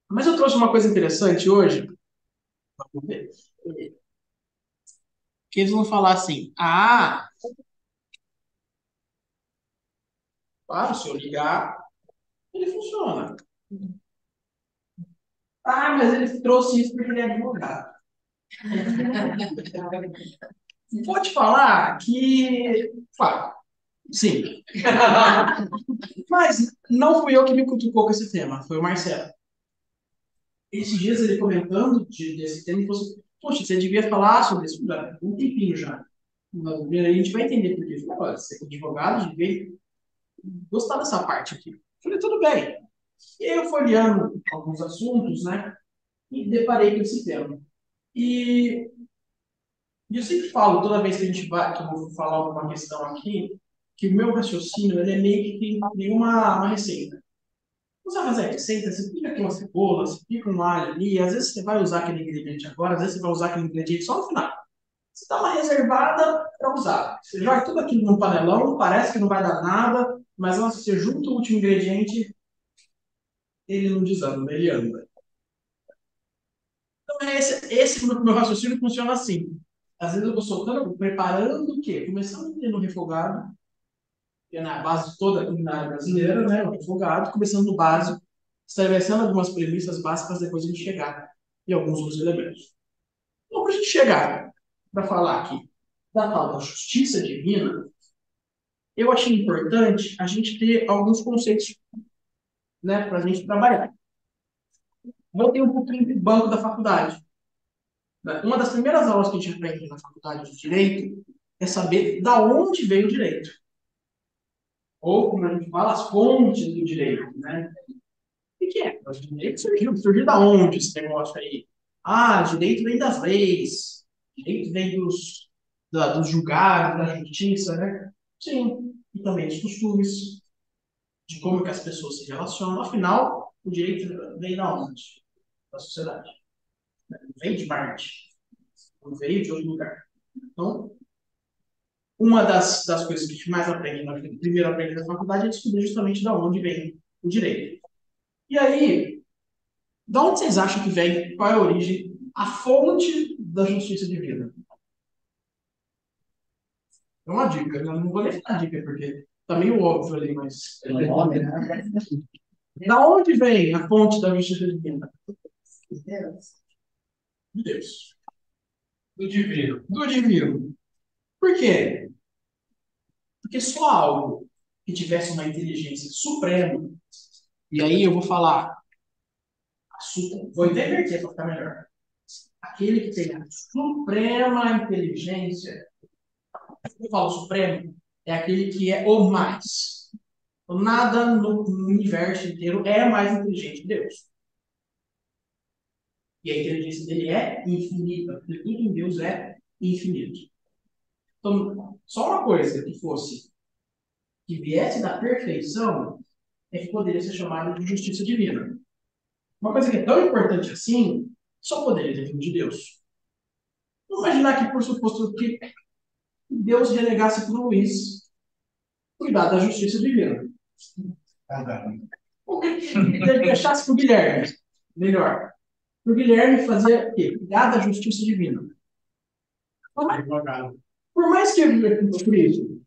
Mas eu trouxe uma coisa interessante hoje. Vamos ver. Que eles vão falar assim: ah, claro, se eu ligar, ele funciona. Ah, mas ele trouxe isso porque ele é advogado. Pode falar que, claro, sim. Mas não fui eu que me cutucou com esse tema, foi o Marcelo. Esses dias ele comentando desse tema, ele falou assim: poxa, você devia falar sobre isso já um tempinho já. Mas a gente vai entender por quê. Eu falei: olha, você é advogado, devia gostar dessa parte aqui. Eu falei: tudo bem. E aí eu fui olhando alguns assuntos, né? E deparei com esse tema. E eu sempre falo, toda vez que a gente vai, que eu vou falar alguma questão aqui, que o meu raciocínio ele é meio que tem nenhuma receita. Você vai fazer a receita, você pica aqui uma cebola, você pica um alho ali, às vezes você vai usar aquele ingrediente agora, às vezes você vai usar aquele ingrediente só no final. Você dá uma reservada para usar. Você joga tudo aquilo num panelão, parece que não vai dar nada, mas quando você junta o último ingrediente, ele não desanda, ele anda. Então, esse meu raciocínio funciona assim. Às vezes eu vou soltando, preparando o quê? Começando no refogado, que é na base de toda a culinária brasileira, né? O refogado, começando no básico, estabelecendo algumas premissas básicas, depois a gente chegar em alguns outros elementos. Então, para a gente chegar, para falar aqui da tal da justiça divina, eu achei importante a gente ter alguns conceitos, né, para a gente trabalhar. Voltei um pouquinho para o banco da faculdade. Uma das primeiras aulas que a gente aprende na faculdade de Direito é saber da onde veio o direito. Ou, como a gente fala, as fontes do direito, né? O que é? O direito surgiu da onde esse negócio aí? Ah, direito vem das leis, direito vem dos julgados, da justiça, né? Sim, e também dos costumes, de como que as pessoas se relacionam. Afinal, o direito vem da onde? Da sociedade. Não veio de Marte, não veio de outro lugar. Então, uma das coisas que a gente mais aprende, primeiro aprende na faculdade, é descobrir justamente de onde vem o direito. E aí, de onde vocês acham que vem, qual é a origem, a fonte da justiça divina? É uma dica, eu não vou nem dar dica, porque tá meio óbvio ali, mas. É nome, né? Da onde vem a fonte da justiça divina? De Deus. Do divino. Do divino. Por quê? Porque só algo que tivesse uma inteligência suprema, e aí eu vou falar, vou inverter para ficar melhor. Aquele que tem a suprema inteligência, eu falo supremo, é aquele que é o mais. Nada no universo inteiro é mais inteligente que Deus. E a inteligência dele é infinita, porque tudo em Deus é infinito. Então, só uma coisa que fosse, que viesse da perfeição, é que poderia ser chamada de justiça divina. Uma coisa que é tão importante assim, só poderia ter vindo de Deus. Vamos imaginar que, por suposto, que Deus delegasse para o Luiz cuidar da justiça divina. Ou que ele deixasse para o Guilherme, melhor. Para o Guilherme fazer o quê? Cuidar da justiça divina. Por mais que por isso,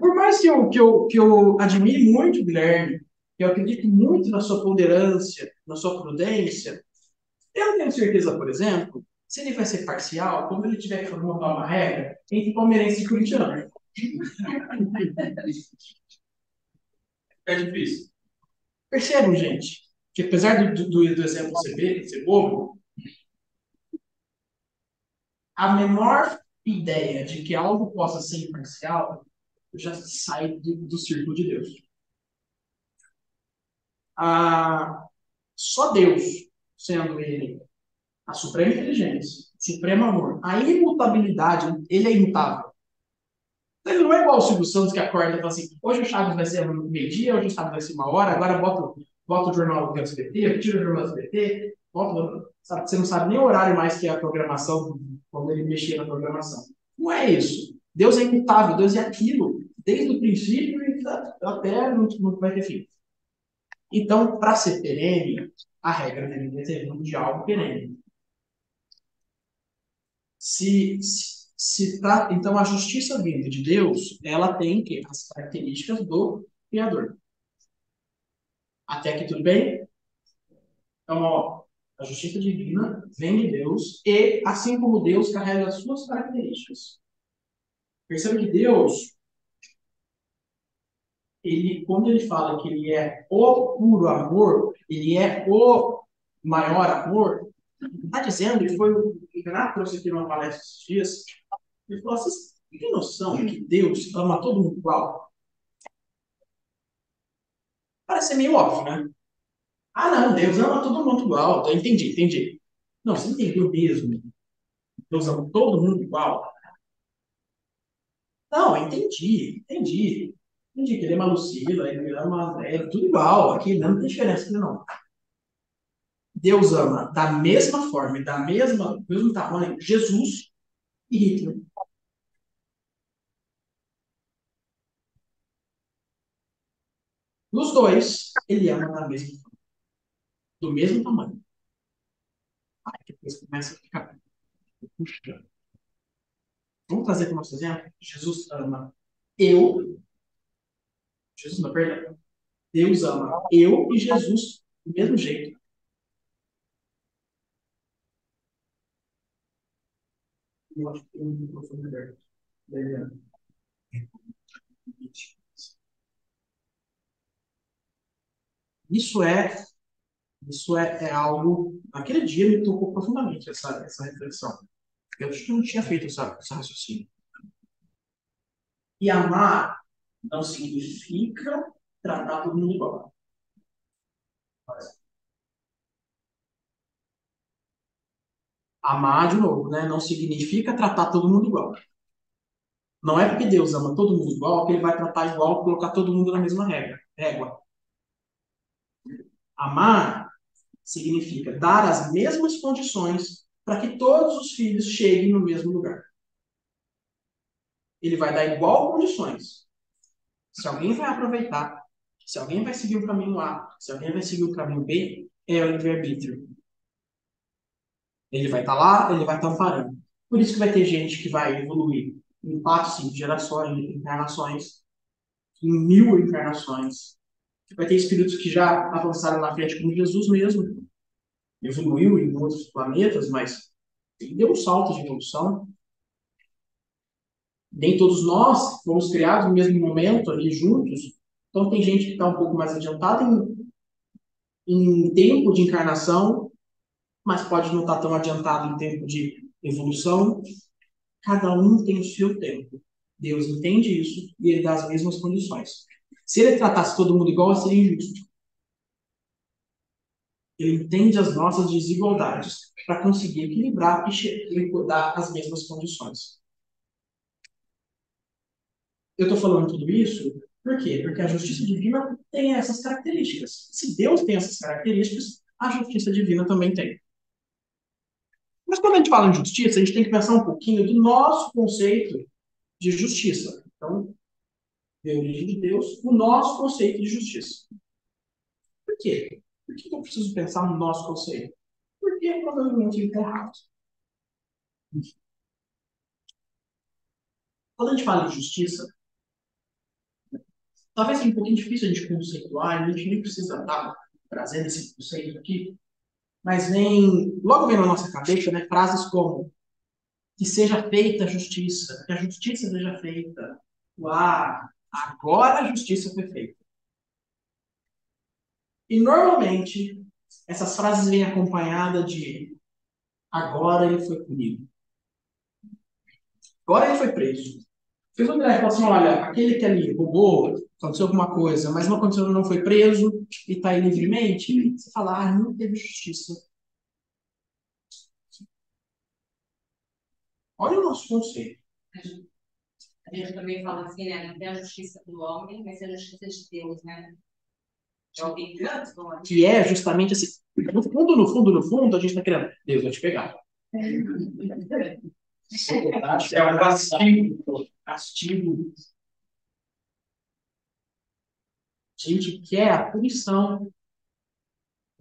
por mais que eu admire muito o Guilherme, que eu acredito muito na sua ponderância, na sua prudência, eu não tenho certeza, por exemplo, se ele vai ser parcial quando ele tiver que montar uma regra entre palmeirense e corintiano. É difícil. Percebam, gente, que apesar do exemplo ser bobo, a menor ideia de que algo possa ser imparcial já sai do círculo de Deus. Só Deus, sendo Ele a suprema inteligência, o supremo amor, a imutabilidade, Ele é imutável. Ele não é igual o Silvio Santos que acorda e fala assim: hoje o Chaves vai ser meio-dia, hoje o Chaves vai ser 1 hora, agora bota o jornal do SBT, tira o jornal do SBT, sabe, você não sabe nem o horário mais que é a programação, quando ele mexia na programação. Não é isso. Deus é imutável, Deus é aquilo, desde o princípio e até não vai ter fim. Então, para ser perene, a regra deveria ser vindo de algo perene. Então, a justiça vinda de Deus, ela tem que as características do Criador. Até aqui tudo bem? Então, ó, a justiça divina vem de Deus e, assim como Deus, carrega as suas características. Percebe que Deus, quando ele fala que ele é o puro amor, ele é o maior amor, está dizendo que foi o Renato trouxe aqui numa palestra esses dias. Ele falou: vocês têm noção que Deus ama todo mundo igual? Parece ser meio óbvio, né? Ah, não, Deus ama todo mundo igual. Então, entendi. Não, você entendeu mesmo. Deus ama todo mundo igual. Não, entendi. Entendi que ele ama a Lucila, ele ama a Andréia, tudo igual. Aqui não tem diferença, não. Deus ama da mesma forma, do mesmo tamanho, Jesus e Hitler. Os dois, ele ama da mesma forma, do mesmo tamanho. Aí depois começa a ficar. Puxa. Vamos trazer para o nosso exemplo? Jesus ama eu, Jesus não, perdão. Deus ama eu e Jesus do mesmo jeito. Eu acho que tem um microfone aberto. Isso é, é algo. Aquele dia me tocou profundamente essa reflexão. Eu não tinha feito essa raciocínio. E amar não significa tratar todo mundo igual. Amar, de novo, né, não significa tratar todo mundo igual. Não é porque Deus ama todo mundo igual que ele vai tratar igual, colocar todo mundo na mesma régua. Amar significa dar as mesmas condições para que todos os filhos cheguem no mesmo lugar. Ele vai dar igual condições. Se alguém vai aproveitar, se alguém vai seguir o caminho A, se alguém vai seguir o caminho B, é o livre-arbítrio. Ele vai estar lá, ele vai estar amparando. Por isso que vai ter gente que vai evoluir em 4, 5 gerações, encarnações, em 1000 encarnações. Vai ter espíritos que já avançaram na frente, como Jesus mesmo, evoluiu em outros planetas, mas deu um salto de evolução. Nem todos nós fomos criados no mesmo momento, ali juntos. Então, tem gente que está um pouco mais adiantada em tempo de encarnação, mas pode não estar tão adiantado em tempo de evolução. Cada um tem o seu tempo. Deus entende isso e ele dá as mesmas condições. Se ele tratasse todo mundo igual, seria injusto. Ele entende as nossas desigualdades para conseguir equilibrar e dar as mesmas condições. Eu estou falando tudo isso por quê? Porque a justiça divina tem essas características. Se Deus tem essas características, a justiça divina também tem. Mas quando a gente fala em justiça, a gente tem que pensar um pouquinho do nosso conceito de justiça. Então, de origem de Deus, o nosso conceito de justiça. Por quê? Por que eu preciso pensar no nosso conceito? Porque provavelmente ele está errado. Quando a gente fala de justiça, talvez seja um pouquinho difícil a gente conceituar, a gente nem precisa estar trazendo esse conceito aqui, mas logo vem na nossa cabeça, né, frases como que seja feita a justiça, que a justiça seja feita. Agora a justiça foi feita. E normalmente essas frases vêm acompanhadas de agora ele foi punido. Agora ele foi preso. Se o mulher fala assim, olha, aquele que ali roubou, aconteceu alguma coisa, mas não aconteceu, não foi preso e está aí livremente, você fala, não teve justiça. Olha o nosso conceito. A gente também fala assim, né? Não tem a justiça do homem, mas é a justiça de Deus, né? Que é justamente assim, no fundo, a gente está querendo, Deus vai te pegar. É um castigo. A gente quer a punição.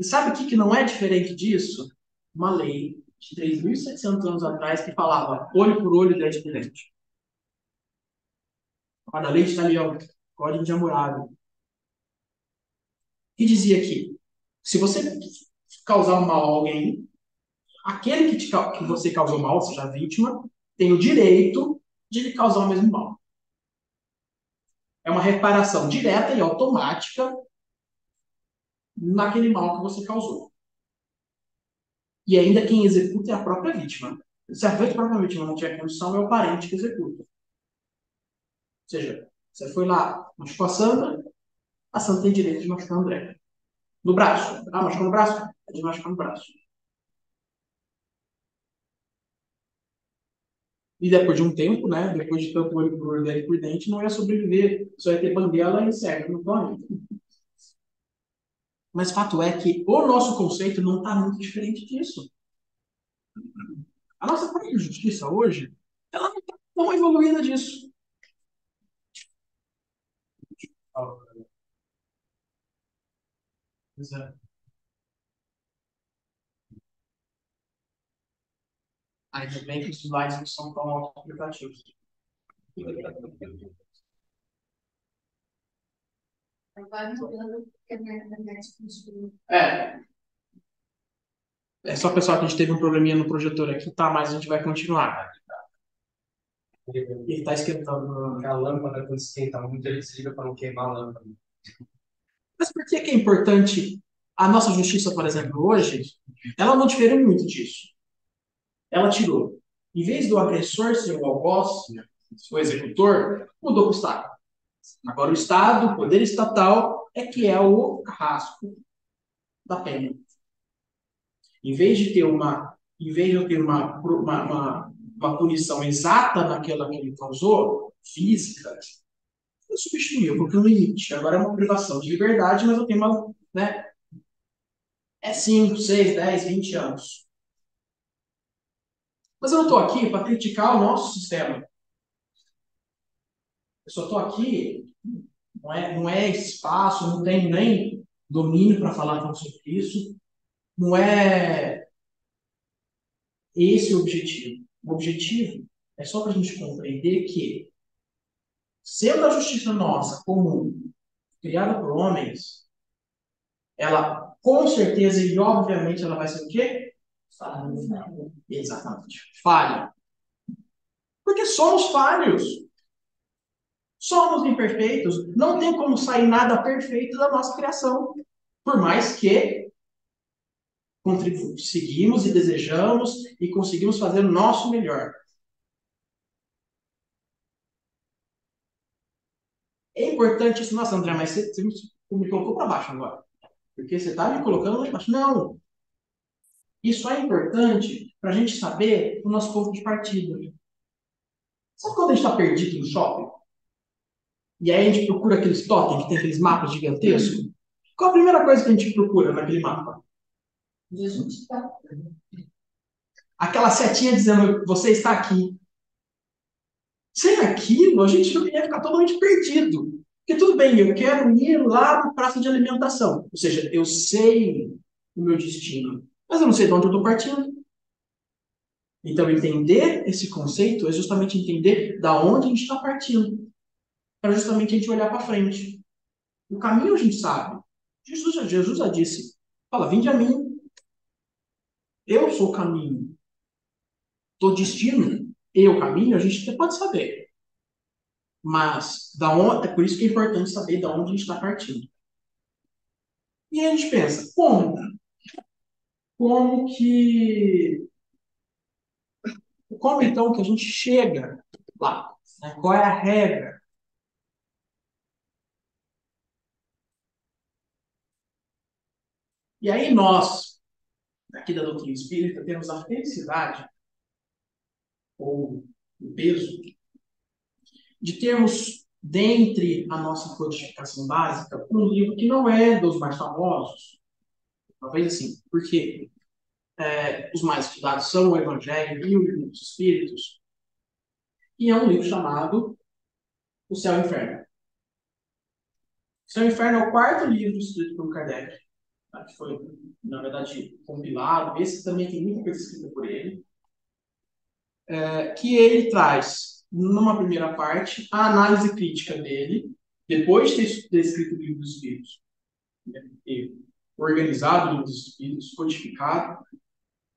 E sabe o que não é diferente disso? Uma lei de 3.700 anos atrás que falava olho por olho, dente por dente. A lei de Italião, Código de Hammurabi. Que dizia que se você causar um mal a alguém, aquele que você causou mal, ou seja, a vítima, tem o direito de lhe causar o mesmo mal. É uma reparação direta e automática naquele mal que você causou. E ainda quem executa é a própria vítima. Se a própria vítima não tiver condição, é o parente que executa. Ou seja, você foi lá, machucou a Sandra tem direito de machucar o André. No braço. Ah, machucou no braço? É de machucar no braço. E depois de um tempo, né, depois de tanto olho por olho, dente por dente, não ia sobreviver. Só ia ter banguela e certo no planeta. Mas fato é que o nosso conceito não está muito diferente disso. A nossa própria justiça hoje, ela não está tão evoluída disso. Exato. Ainda bem que os slides não são tão autoexplicativos. É, é só pessoal que a gente teve um probleminha no projetor aqui, tá? Mas a gente vai continuar. Ele está esquentando. A lâmpada, quando esquenta muito, ele desliga para não queimar a lâmpada. Mas por que é importante a nossa justiça, por exemplo, hoje? Ela não difere muito disso. Ela tirou, em vez do agressor ser o algoz, o executor, mudou para o Estado. Agora o Estado, o poder estatal, é que é o carrasco da pena. Em vez de eu ter uma punição exata naquela que ele causou, física, eu substituí, eu coloquei um limite. Agora é uma privação de liberdade, mas eu tenho uma, né? É 5, 6, 10, 20 anos. Mas eu não estou aqui para criticar o nosso sistema. Eu só estou aqui, não é espaço, não tenho nem domínio para falar sobre isso. Não é esse o objetivo. O objetivo é só para a gente compreender que, sendo a justiça nossa comum, criada por homens, ela, com certeza e obviamente, ela vai ser o quê? Falha. Exatamente. Falha. Porque somos falhos. Somos imperfeitos. Não tem como sair nada perfeito da nossa criação. Por mais que seguimos e desejamos e conseguimos fazer o nosso melhor. É importante isso. Nossa, André, mas você me colocou para baixo agora. Porque você está me colocando lá embaixo. Não. Isso é importante para a gente saber o nosso ponto de partida. Sabe quando a gente está perdido no shopping? E aí a gente procura aqueles totens que tem aqueles mapas gigantescos? Qual a primeira coisa que a gente procura naquele mapa? Jesus está. Aquela setinha dizendo, você está aqui. Sem aquilo, a gente não ia ficar totalmente perdido. Porque tudo bem, eu quero ir lá para a praça de alimentação. Ou seja, eu sei o meu destino, mas eu não sei de onde eu estou partindo. Então, entender esse conceito é justamente entender da onde a gente está partindo. Para justamente a gente olhar para frente. O caminho a gente sabe. Jesus já disse, fala, vinde a mim. Eu sou o caminho. Do destino e o caminho, a gente até pode saber. Mas é por isso que é importante saber de onde a gente está partindo. E aí a gente pensa, como? Como que. Como então que a gente chega lá? Né? Qual é a regra? E aí nós, aqui da doutrina espírita, temos a felicidade, ou o peso, de termos, dentre a nossa codificação básica, um livro que não é dos mais famosos. Talvez assim, porque os mais estudados são o Evangelho e o Livro dos Espíritos, e é um livro chamado O Céu e o Inferno. O Céu e o Inferno é o quarto livro escrito por Kardec. tá? Que foi, na verdade, compilado. Esse também tem muita coisa escrita por ele. Que ele traz, numa primeira parte, a análise crítica dele, depois de ter escrito o Livro dos Espíritos, né, e organizado o Livro dos Espíritos, codificado,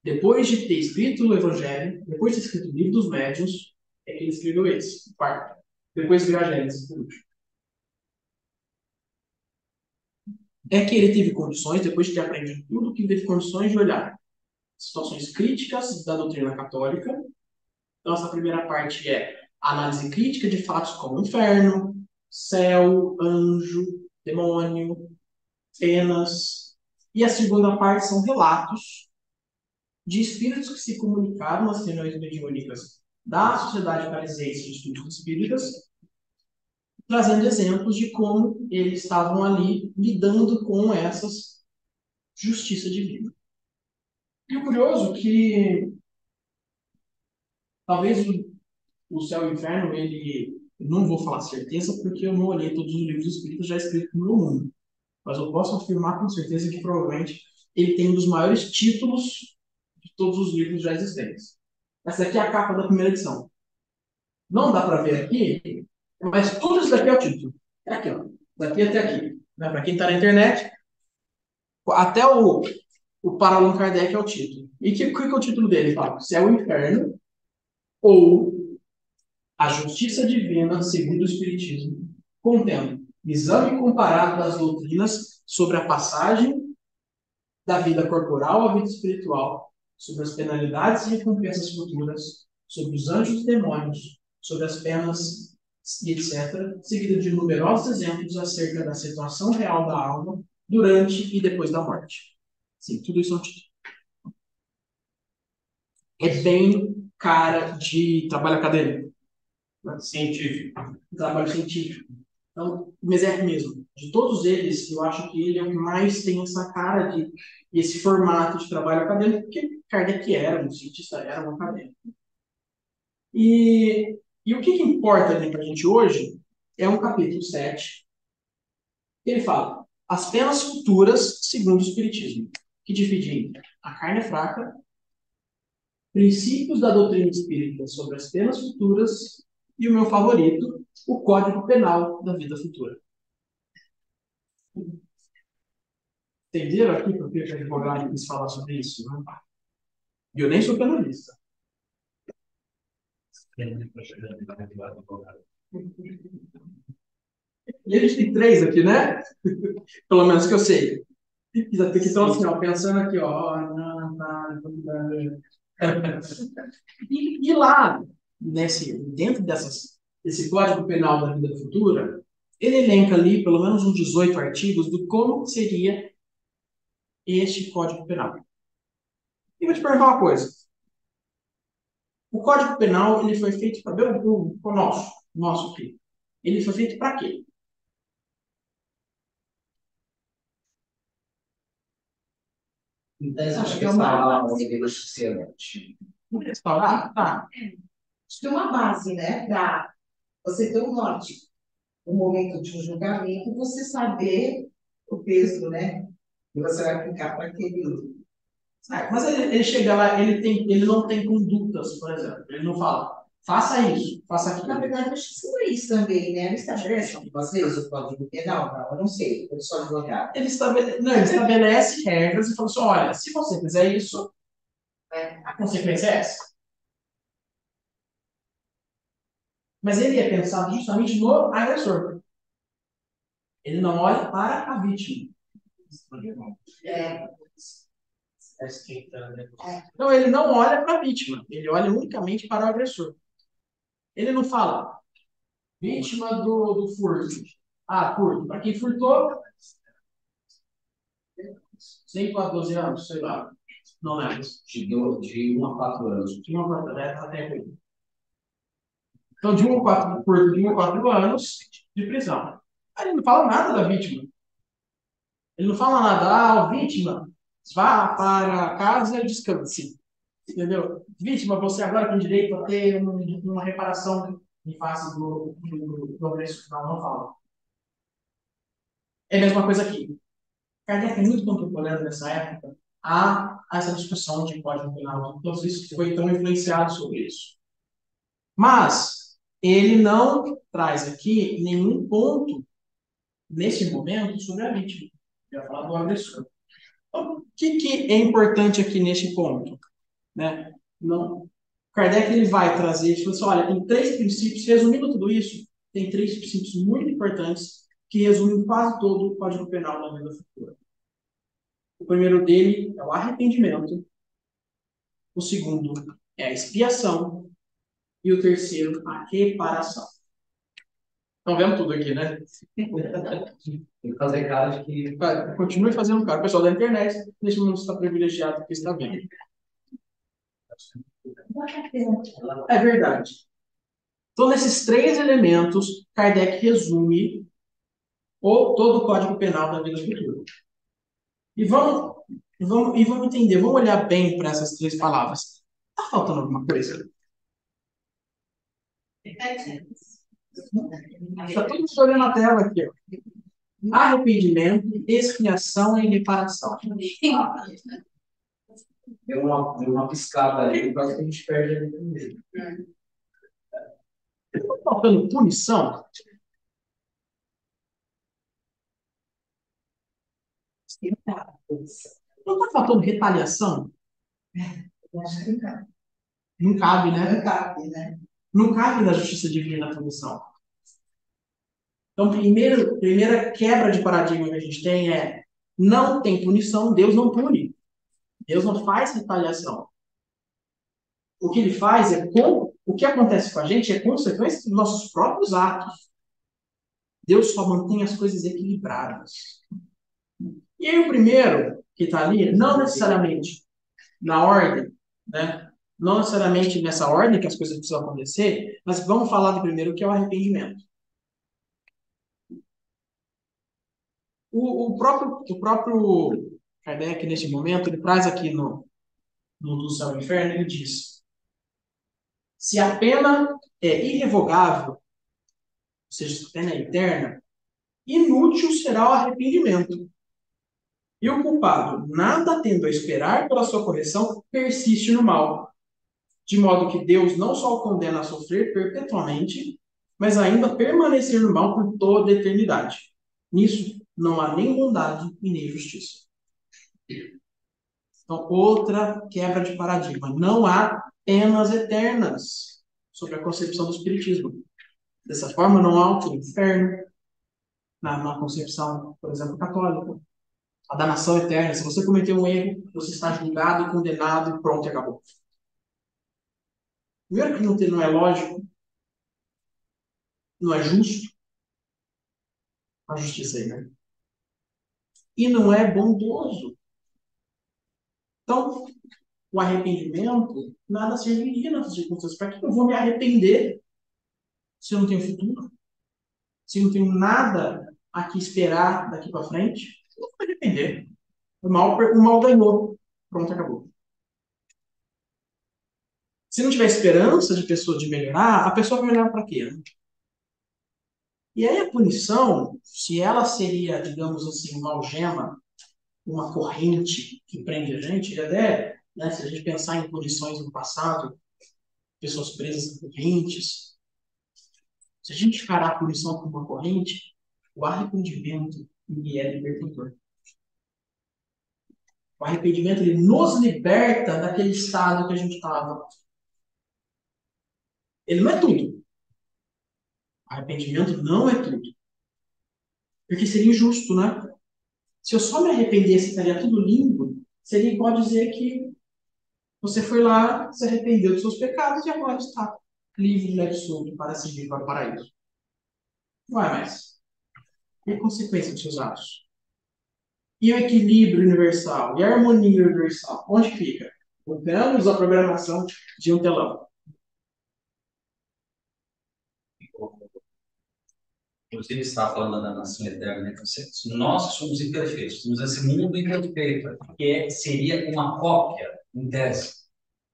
depois de ter escrito o Evangelho, depois de ter escrito o Livro dos Médiuns, é que ele escreveu esse, o quarto. Depois veio a Gênesis, por último. É que ele teve condições, depois de ter aprendido tudo, que ele teve condições de olhar situações críticas da doutrina católica. Então, essa primeira parte é análise crítica de fatos como inferno, céu, anjo, demônio, penas. E a segunda parte são relatos de espíritos que se comunicaram nas reuniões mediúnicas da Sociedade Parisiense de Estudos Espíritas, trazendo exemplos de como eles estavam ali lidando com essas justiça divina. E o curioso é que talvez o céu e o inferno, ele, eu não vou falar certeza porque eu não olhei todos os livros espíritas já escritos no meu mundo, mas eu posso afirmar com certeza que provavelmente ele tem um dos maiores títulos de todos os livros já existentes. Essa aqui é a capa da primeira edição. Não dá para ver aqui, mas tudo isso daqui é o título. É aqui, ó. Daqui até aqui. Né? Para quem está na internet, até o para Allan Kardec é o título. E o que é o título dele? Fala, Céu e Inferno, ou A Justiça Divina segundo o Espiritismo, contendo exame comparado das doutrinas sobre a passagem da vida corporal à vida espiritual, sobre as penalidades e recompensas futuras, sobre os anjos e demônios, sobre as penas e etc., seguido de numerosos exemplos acerca da situação real da alma durante e depois da morte. Sim, tudo isso é um título. É bem cara de trabalho acadêmico, né? Científico, trabalho científico. Então, mas é mesmo. De todos eles, eu acho que ele é o que mais tem essa cara de esse formato de trabalho acadêmico, porque Kardec era um cientista, era um acadêmico. E o que importa para a gente hoje é um capítulo 7, que ele fala as penas futuras segundo o Espiritismo, que divide entre a carne fraca, princípios da doutrina espírita sobre as penas futuras e o meu favorito, o Código Penal da Vida Futura. Entenderam aqui por que o advogado quis falar sobre isso? Né? E eu nem sou penalista. E a gente tem 3 aqui, né? Pelo menos que eu sei. Que estão assim, ó, pensando aqui, ó. E lá, dentro desse Código Penal da Vida Futura, ele elenca ali pelo menos uns 18 artigos do como seria este Código Penal. E vou te perguntar uma coisa. O Código Penal ele foi feito para o nosso aqui. Ele foi feito para quê? Acho que é uma ordem da sociedade. Restaurar? Tá. Acho que é uma base, né? Para você ter um norte. No momento de um julgamento, você saber o peso, né? Que você vai aplicar para aquele. Mas ele chega lá, ele não tem condutas, por exemplo. Ele não fala, faça isso, faça aquilo. Na verdade, acho que isso é isso também, né? Ele estabelece algumas vezes o código penal, não, eu não sei, eu sou advogado. Ele estabelece regras e fala assim, olha, se você fizer isso, a consequência é essa. Mas ele é pensado justamente no agressor. Ele não olha para a vítima. É, Então, ele não olha para a vítima. Ele olha unicamente para o agressor. Ele não fala, vítima do furto. Ah, furto. Para quem furtou, 5 a 12 anos, sei lá. Não lembro. de 1 a 4 anos. De 1 a 4 anos, tá tempo aí. Então, de 1 a 4, por 1 a 4 anos de prisão. Aí ele não fala nada da vítima. Ele não fala nada, vítima, vá para casa e descanse. Entendeu? Vítima, você agora tem direito a ter uma reparação em face do agressor. Não fala. É a mesma coisa aqui. Kardec é muito contemporâneo nessa época a essa discussão de código penal. Todos isso foi tão influenciado sobre isso. Mas ele não traz aqui nenhum ponto, nesse momento, sobre a vítima. Ele vai falar do agressor. Então, o que é importante aqui neste ponto? Né? Não, Kardec ele vai trazer, ele fala assim, olha, tem três princípios, resumindo tudo isso, tem três princípios muito importantes que resumem quase todo o Código Penal da vida futura. O primeiro dele é o arrependimento, o segundo é a expiação e o terceiro, a reparação. Estão vendo tudo aqui, né? Tem que fazer cara de que. Continue fazendo cara. O pessoal da internet, neste momento, está privilegiado porque está vendo. É verdade. Então, nesses três elementos, Kardec resume todo o Código Penal da vida futura. E vamos entender, vamos olhar bem para essas três palavras. Está faltando alguma coisa? Está tudo olhando a tela aqui. Ó. Arrependimento, expiação e reparação. Deu uma piscada ali, quase que a gente perde ali também. Está faltando punição? Não está faltando retaliação? Eu acho que não cabe. Não cabe, né? Não cabe, né? Não cabe na justiça divina a punição. Então, primeira quebra de paradigma que a gente tem é não tem punição, Deus não pune. Deus não faz retaliação. O que ele faz o que acontece com a gente é consequência dos nossos próprios atos. Deus só mantém as coisas equilibradas. E aí o primeiro que está ali, não necessariamente na ordem, né? Não necessariamente nessa ordem que as coisas precisam acontecer, mas vamos falar do primeiro, que é o arrependimento. O próprio Kardec, neste momento, ele traz aqui no do Céu e Inferno, ele diz: se a pena é irrevogável, ou seja, se a pena é eterna, inútil será o arrependimento. E o culpado, nada tendo a esperar pela sua correção, persiste no mal, de modo que Deus não só o condena a sofrer perpetuamente, mas ainda permanecer no mal por toda a eternidade. Nisso não há nem bondade e nem justiça. Então, outra quebra de paradigma. Não há penas eternas sobre a concepção do Espiritismo. Dessa forma, não há o inferno na concepção, por exemplo, católica. A danação eterna. Se você cometeu um erro, você está julgado e condenado e pronto, acabou. Primeiro que não é lógico, não é justo a justiça aí, né? E não é bondoso. Então, o arrependimento nada serviria nessas circunstâncias. Para que eu vou me arrepender se eu não tenho futuro? Se eu não tenho nada a que esperar daqui para frente? Eu não vou me arrepender. O mal ganhou. Pronto, acabou. Se não tiver esperança de pessoa de melhorar, a pessoa vai melhorar para quê? Né? E aí a punição, se ela seria, digamos assim, uma algema, uma corrente que prende a gente, até, né, se a gente pensar em punições no passado, pessoas presas em correntes, se a gente encarar a punição como uma corrente, o arrependimento ele é libertador. O arrependimento ele nos liberta daquele estado que a gente estava. Ele não é tudo. O arrependimento não é tudo. Porque seria injusto, né? Se eu só me arrependesse e estaria tudo limpo, seria igual dizer que você foi lá, se arrependeu dos seus pecados e agora está livre, leve e solto para seguir para o paraíso. Não é mais. E a consequência dos seus atos? E o equilíbrio universal? E a harmonia universal? Onde fica? Voltamos à programação de um telão. Inclusive, está falando da nação eterna, né? Nós somos imperfeitos, temos esse mundo imperfeito, que seria uma cópia, em tese,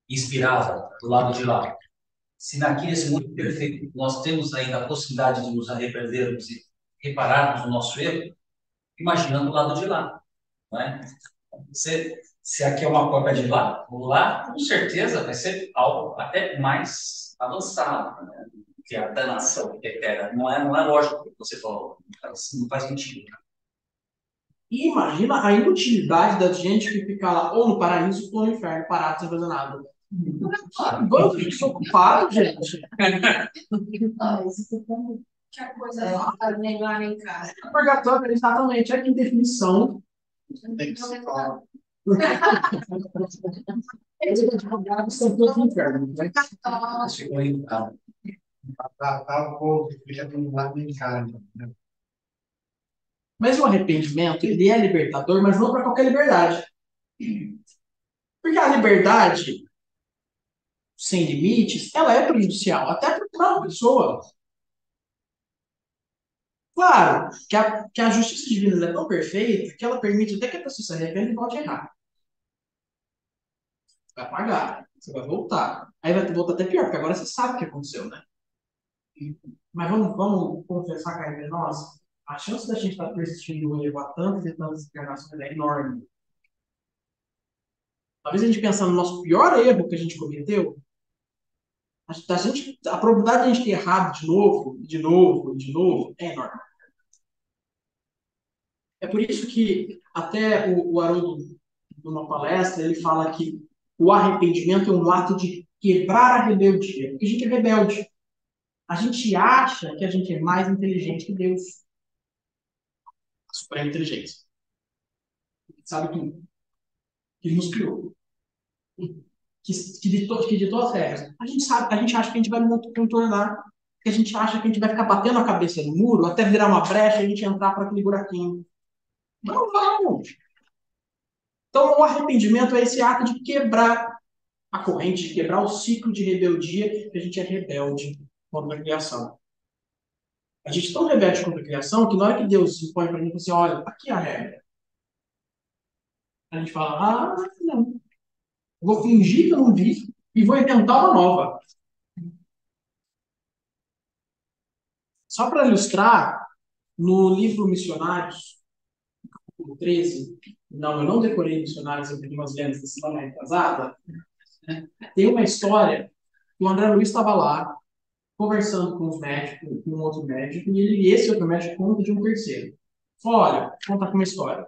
inspirada do lado de lá. Se naquele esse mundo perfeito nós temos ainda a possibilidade de nos arrependermos e repararmos o nosso erro, imaginando o lado de lá. não é? Se aqui é uma cópia de lá, com certeza vai ser algo até mais avançado, né? Que a danação que era. Não é lógico o que você falou. Não faz sentido. E imagina a inutilidade da gente que fica lá ou no paraíso ou no inferno, parado sem fazer nada. Vamos desocupar, gente. Que a coisa nem lá nem cá. Purgatório, exatamente, é que definição. Tem que se falar. Os advogados são todos no inferno, né? Chegou aí, tá. Tá o povo que fica do lado em casa, né? Mas o arrependimento, ele é libertador, mas não para qualquer liberdade. Porque a liberdade sem limites, ela é prejudicial, até para uma pessoa. Claro que a justiça divina é tão perfeita que ela permite até que a pessoa se arrependa e volte a errar. Vai pagar, você vai voltar. Aí vai voltar até pior, porque agora você sabe o que aconteceu, né? Mas vamos confessar cá entre nós, a chance da gente estar persistindo o erro há tantas e tantas encarnações é enorme. Talvez a gente pensando no nosso pior erro que a gente cometeu, a probabilidade de a gente ter errado de novo, de novo, de novo, é enorme. É por isso que até o Haroldo, numa palestra, ele fala que o arrependimento é um ato de quebrar a rebeldia. Porque a gente é rebelde. A gente acha que a gente é mais inteligente que Deus. A suprema inteligência. Que sabe tudo. Que nos criou. Que ditou as regras. A gente sabe, a gente acha que a gente vai contornar. Que a gente acha que a gente vai ficar batendo a cabeça no muro até virar uma brecha e a gente entrar para aquele buraquinho. Não vamos. Então, o arrependimento é esse ato de quebrar a corrente, de quebrar o ciclo de rebeldia, que a gente é rebelde contra a criação. A gente é tão rebelde contra a criação que na hora que Deus impõe para a gente assim, olha, aqui é a regra. A gente fala, não. Vou fingir que eu não vi e vou inventar uma nova. Só para ilustrar, no livro Missionários, capítulo 13, não, eu não decorei Missionários, eu peguei umas vendas da semana retrasada, tem uma história que o André Luiz estava lá, conversando com os médicos, com um outro médico, e esse outro médico conta de um terceiro. Falou, olha, vou contar com uma história.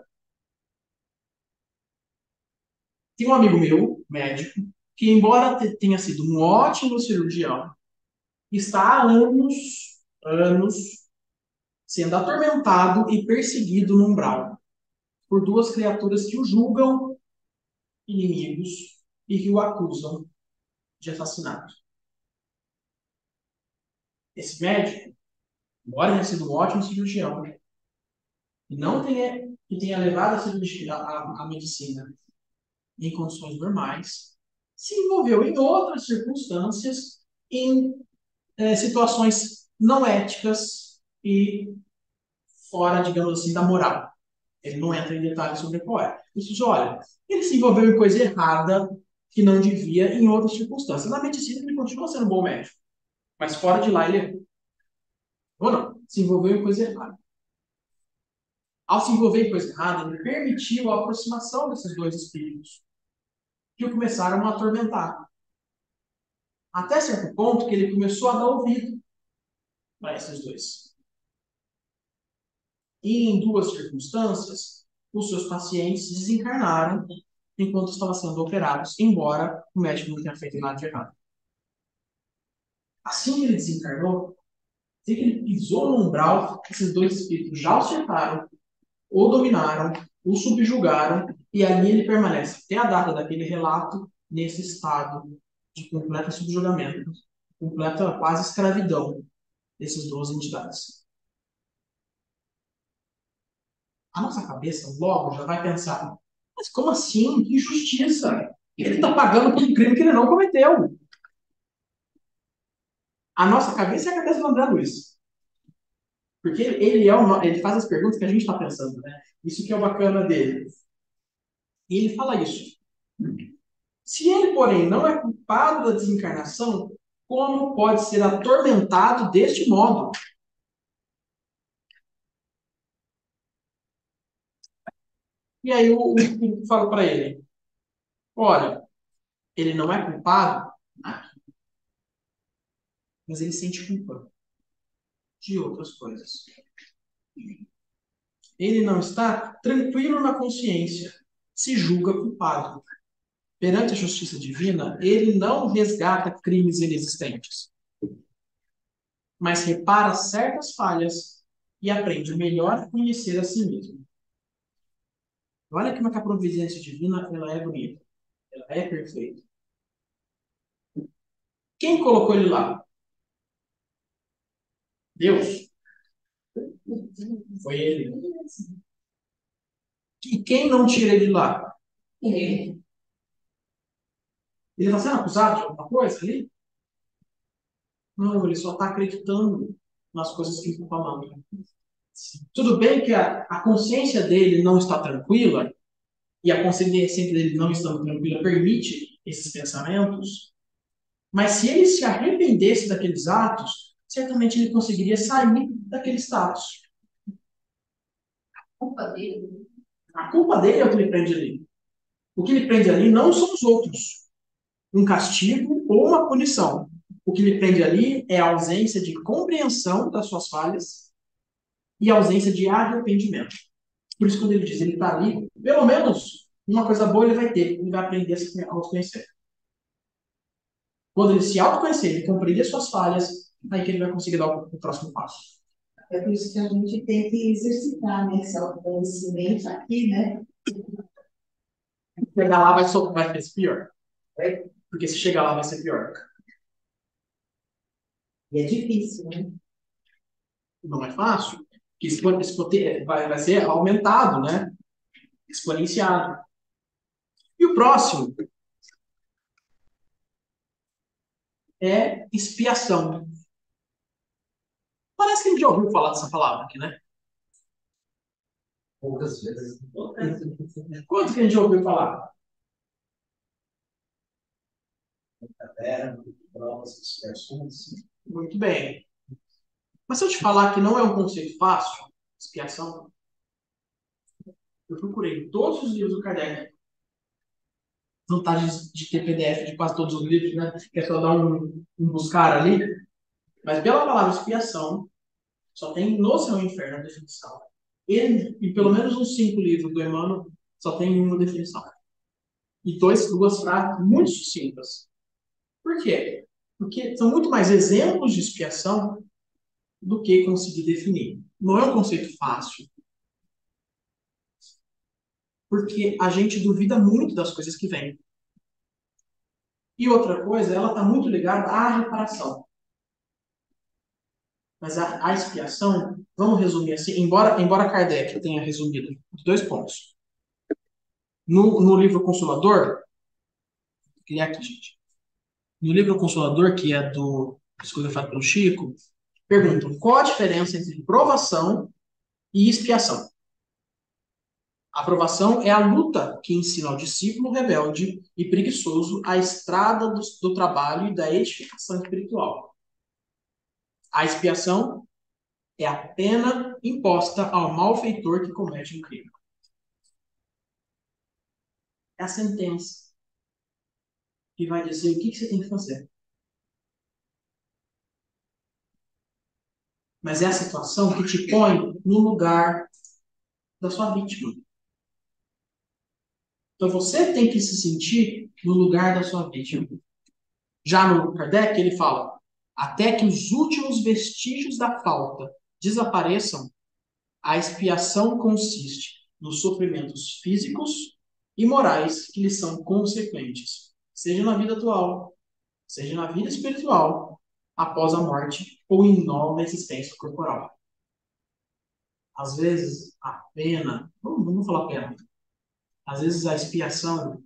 Tem um amigo meu, médico, que embora tenha sido um ótimo cirurgião, está há anos, sendo atormentado e perseguido no umbral por duas criaturas que o julgam inimigos e que o acusam de assassinato. Esse médico, embora tenha sido um ótimo cirurgião, e não tenha levado a medicina em condições normais, se envolveu em outras circunstâncias, em situações não éticas e fora, digamos assim, da moral. Ele não entra em detalhes sobre qual é. Isso diz, olha, ele se envolveu em coisa errada que não devia em outras circunstâncias. Na medicina ele continua sendo um bom médico, mas fora de lá ele errou. Ou não, se envolveu em coisa errada. Ao se envolver em coisa errada, ele permitiu a aproximação desses dois espíritos, que o começaram a atormentar. Até certo ponto que ele começou a dar ouvido para esses dois. E em duas circunstâncias, os seus pacientes desencarnaram enquanto estavam sendo operados, embora o médico não tenha feito nada de errado. Assim que ele desencarnou, assim que ele pisou no umbral, esses dois espíritos já o cercaram, o dominaram, o subjugaram, e ali ele permanece até a data daquele relato, nesse estado de completo subjugamento, completa quase escravidão dessas duas entidades. A nossa cabeça logo já vai pensar, mas como assim? Que injustiça! Ele está pagando por um crime que ele não cometeu. A nossa cabeça é a cabeça do André Luiz. Porque ele faz as perguntas que a gente está pensando, né? Isso que é o bacana dele. E ele fala isso. Se ele, porém, não é culpado da desencarnação, como pode ser atormentado deste modo? E aí o espírito fala para ele: olha, ele não é culpado aqui, mas ele sente culpa de outras coisas. Ele não está tranquilo na consciência, se julga culpado. Perante a justiça divina, ele não resgata crimes inexistentes, mas repara certas falhas e aprende melhor a conhecer a si mesmo. Olha como é que a providência divina ela é bonita, ela é perfeita. Quem colocou ele lá? Deus. Foi ele. E quem não tira ele de lá? Ele. Ele está sendo acusado de alguma coisa ali? Não, ele só está acreditando nas coisas que ele está falando. Tudo bem que a consciência dele não está tranquila, e a consciência dele não estando tranquila permite esses pensamentos, mas se ele se arrependesse daqueles atos, certamente ele conseguiria sair daquele status. Culpa dele. A culpa dele é o que ele prende ali. O que ele prende ali não são os outros. Um castigo ou uma punição. O que ele prende ali é a ausência de compreensão das suas falhas e a ausência de arrependimento. Por isso, quando ele diz, ele está ali, pelo menos uma coisa boa ele vai ter, ele vai aprender a se autoconhecer. Quando ele se autoconhecer, ele compreender suas falhas, aí que ele vai conseguir dar o próximo passo. É por isso que a gente tem que exercitar, né, esse autoconhecimento aqui, né? Chegar lá vai ser pior. Porque se chegar lá vai ser pior. E é difícil, né? Não é fácil. Vai ser aumentado, né? Exponenciado. E o próximo é expiação. Parece que a gente já ouviu falar dessa palavra aqui, né? Poucas vezes. Quanto que a gente já ouviu falar? Caderno, provas, expressões. Muito bem. Mas se eu te falar que não é um conceito fácil, expiação, eu procurei todos os livros do Kardec. Vantagens de ter PDF de quase todos os livros, né? Que é só dar um buscar ali. Mas pela palavra expiação, só tem no Céu e Inferno a definição. E pelo menos uns 5 livros do Emmanuel só tem uma definição. E duas frases muito sucintas. Por quê? Porque são muito mais exemplos de expiação do que conseguir definir. Não é um conceito fácil. Porque a gente duvida muito das coisas que vêm. E outra coisa, ela está muito ligada à reparação. Mas a expiação, vamos resumir assim, embora Kardec tenha resumido os 2 pontos. No livro Consolador, vou criar aqui, gente. No livro Consolador, que é do psicografado pelo Chico, perguntam qual a diferença entre provação e expiação. A aprovação é a luta que ensina ao discípulo rebelde e preguiçoso a estrada do trabalho e da edificação espiritual. A expiação é a pena imposta ao malfeitor que comete um crime. É a sentença que vai dizer o que você tem que fazer. Mas é a situação que te põe no lugar da sua vítima. Então você tem que se sentir no lugar da sua vítima. Já no Kardec, ele fala: até que os últimos vestígios da falta desapareçam, a expiação consiste nos sofrimentos físicos e morais que lhe são consequentes, seja na vida atual, seja na vida espiritual, após a morte ou em nova existência corporal. Às vezes, a pena, vamos falar pena, às vezes a expiação,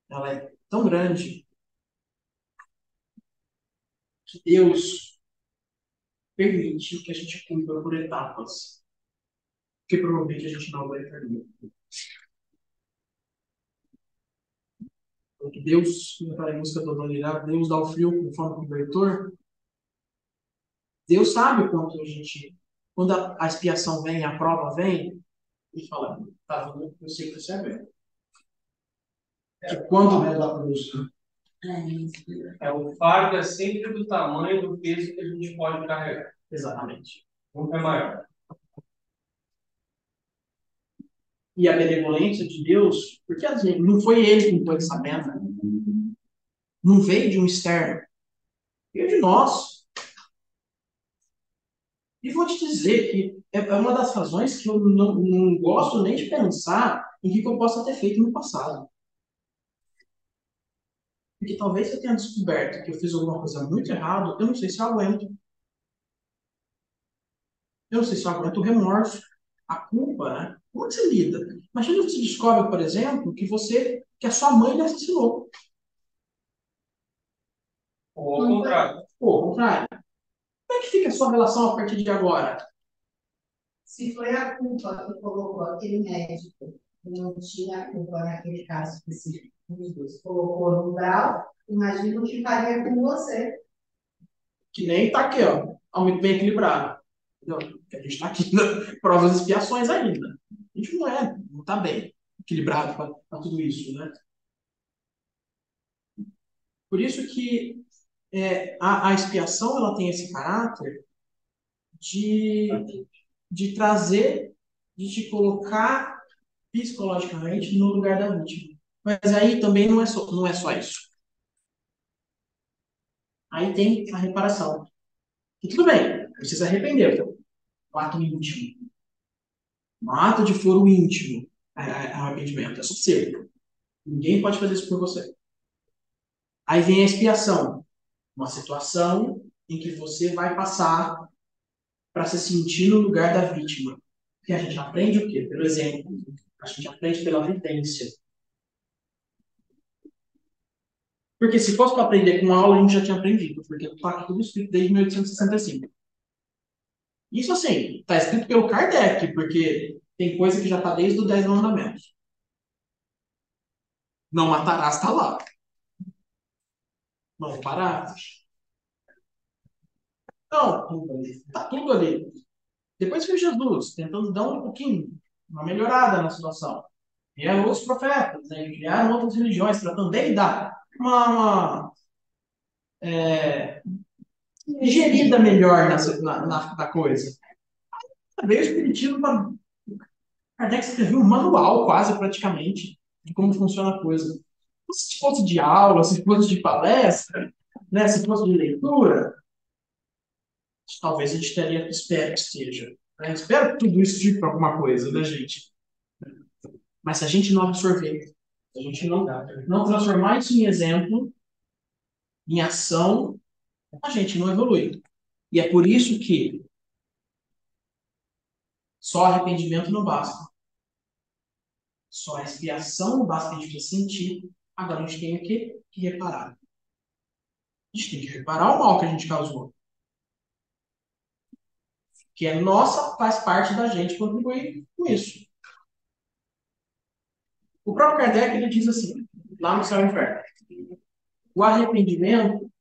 ela é tão grande que Deus permite que a gente cumpra por etapas, que provavelmente a gente não vai terminar. Porque Deus, como eu falei em música do Dona Deus dá o frio conforme o cobertor. Deus sabe quando a expiação vem, a prova vem, e fala, tá vendo? Eu sei que você é velho. Que quando O fardo é sempre do tamanho do peso que a gente pode carregar. exatamente. Nunca é maior. E a benevolência de Deus, porque assim, não foi ele que impôs essa meta, não veio de um externo, veio de nós. E vou te dizer que é uma das razões que eu não gosto nem de pensar em que eu possa ter feito no passado. Porque talvez eu tenha descoberto que eu fiz alguma coisa muito errada, eu não sei se eu aguento. Eu não sei se eu aguento o remorso, a culpa, né? Como é que você lida? Imagina que você descobre, por exemplo, que a sua mãe lhe assassinou. Ou ao contrário. Ou ao contrário. Como é que fica a sua relação a partir de agora? Se foi a culpa que colocou aquele médico, que não tinha culpa naquele caso específico, dos dois, colocou no grau, imagina o que faria com você. Que nem tá aqui, ó. Tá muito bem equilibrado. Entendeu? Porque a gente tá aqui na provas e expiações ainda. A gente não tá bem equilibrado para tudo isso, né? Por isso que a expiação ela tem esse caráter de trazer, de te colocar psicologicamente no lugar da vítima. Mas aí também não é só isso. Aí tem a reparação. E tudo bem, você se arrependeu. Um ato íntimo. Um ato de foro íntimo. É arrependimento. É só seu. Ninguém pode fazer isso por você. Aí vem a expiação. Uma situação em que você vai passar para se sentir no lugar da vítima. Porque a gente aprende o quê? Pelo exemplo. A gente aprende pela vivência. Porque se fosse para aprender com aula, a gente já tinha aprendido. Porque está tudo escrito desde 1865. Isso, assim, está escrito pelo Kardec, porque tem coisa que já está desde os 10 mandamentos. Não matarás, está lá. Não roubarás. Não, está tudo ali. Depois veio Jesus, tentando dar um pouquinho, uma melhorada na situação. Vieram outros profetas, né? Criaram outras religiões para também dar uma digerida melhor na coisa. Veio o Espiritismo para. Kardec escreveu um manual, quase praticamente, de como funciona a coisa. Se fosse de aula, se fosse de palestra, né? Se fosse de leitura, talvez a gente estaria, espero que esteja. Né? Espero que tudo isso sirva para alguma coisa, né, gente? Mas se a gente não absorver, se a gente não transformar isso em exemplo, em ação, a gente não evolui. E é por isso que só arrependimento não basta. Só a expiação não basta, a gente precisa sentir. Agora a gente tem o quê? Que reparar. A gente tem que reparar o mal que a gente causou. Que é nossa, faz parte da gente contribuir com isso. O próprio Kardec ele diz assim, lá no Céu e Inferno. O arrependimento.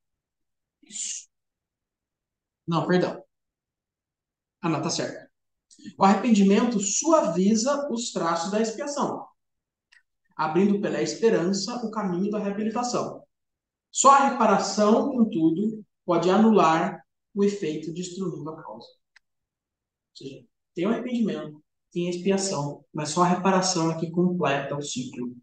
Não, perdão. Ah, não, tá certo. O arrependimento suaviza os traços da expiação, abrindo pela esperança o caminho da reabilitação. Só a reparação, contudo, pode anular o efeito destruindo a causa. Ou seja, tem o arrependimento, tem a expiação, mas só a reparação é que completa o ciclo.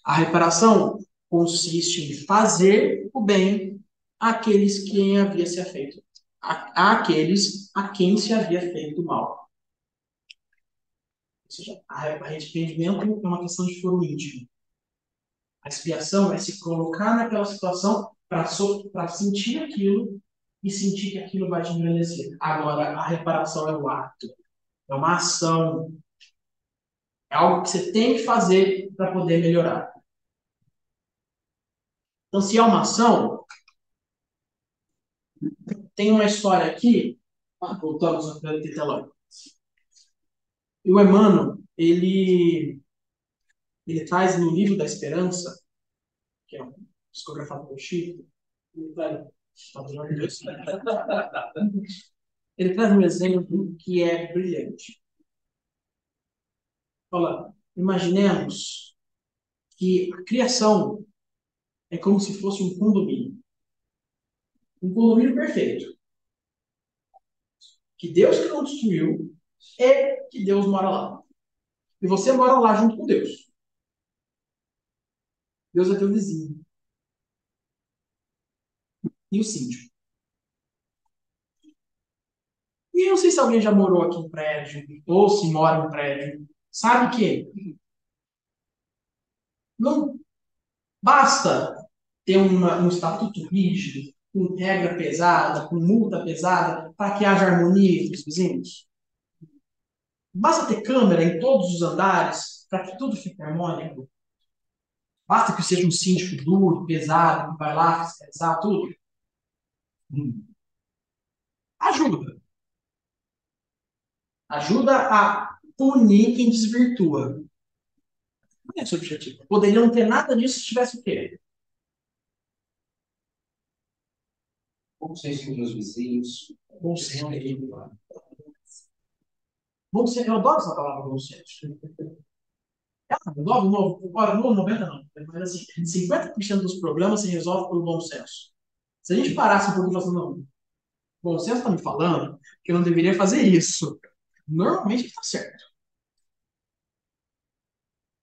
A reparação consiste em fazer o bem àqueles que havia se feito, àqueles a quem se havia feito mal. Ou seja, arrependimento é uma questão de foro íntimo. A expiação é se colocar naquela situação para sentir aquilo e sentir que aquilo vai te engrandecer. Agora, a reparação é um ato, é uma ação, é algo que você tem que fazer para poder melhorar. Então, se é uma ação, tem uma história aqui, voltamos ao telão. E o Emmanuel, ele traz no livro da Esperança, que é um psicografado por Chico, ele traz um exemplo que é brilhante. Fala, imaginemos que a criação é como se fosse um condomínio. Um condomínio perfeito. Que Deus que construiu e que Deus mora lá. E você mora lá junto com Deus. Deus é teu vizinho. E o síndico. E eu não sei se alguém já morou aqui em prédio, ou se mora em prédio. Sabe que não basta ter um estatuto rígido, com regra pesada, com multa pesada, para que haja harmonia entre os vizinhos. Basta ter câmera em todos os andares para que tudo fique harmônico. Basta que seja um síndico duro, pesado, que vai lá fiscalizar tudo. Ajuda. Ajuda a punir quem desvirtua. Não é esse o objetivo. Poderia não ter nada disso se tivesse o quê? Bom senso com meus vizinhos. Bom senso. Bom senso. Eu adoro essa palavra, bom senso. Agora, no 90 não. Mas assim, 50% dos problemas se resolve pelo bom senso. Se a gente parasse um pouco e falasse, não, bom senso está me falando que eu não deveria fazer isso. Normalmente está certo.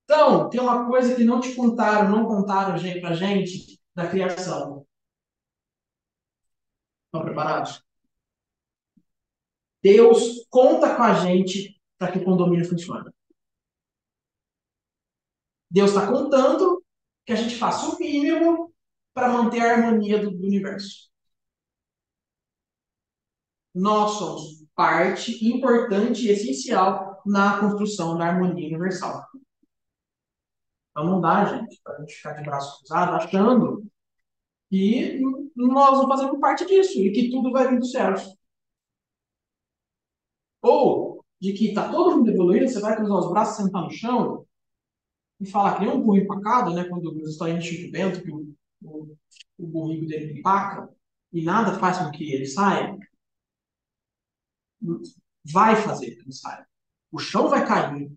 Então, tem uma coisa que não te contaram, não contaram pra gente da criação. Estão preparados? Deus conta com a gente para que o condomínio funcione. Deus está contando que a gente faça o mínimo para manter a harmonia do universo. Nós somos parte importante e essencial na construção da harmonia universal. Então não dá, gente, para a gente ficar de braço cruzado achando que nós não fazemos parte disso e que tudo vai vir do céu. Ou de que está todo mundo evoluindo, você vai cruzar os braços, sentar no chão e falar que nem um burro empacado, né? Quando os historiantes Chico Bento, que o burrinho dele empaca e nada faz com que ele saia, vai fazer que ele saia. O chão vai cair,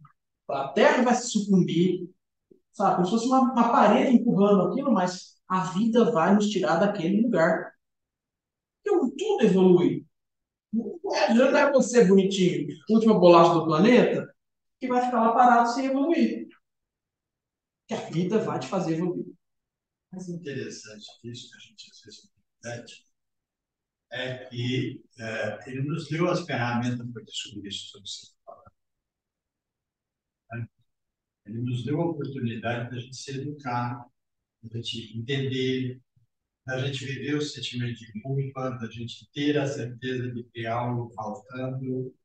a terra vai se sucumbir, sabe? Como se fosse uma parede empurrando aquilo, mas a vida vai nos tirar daquele lugar. Então, tudo evolui. Não é você bonitinho, última bolacha do planeta, que vai ficar lá parado sem evoluir. Que a vida vai te fazer evoluir. Mais interessante disso que a gente às vezes repete é que ele nos deu as ferramentas para descobrir isso que você está falando. Né? Ele nos deu a oportunidade da gente se educar, da gente entender, da gente viver o sentimento de culpa, da gente ter a certeza de ter algo faltando.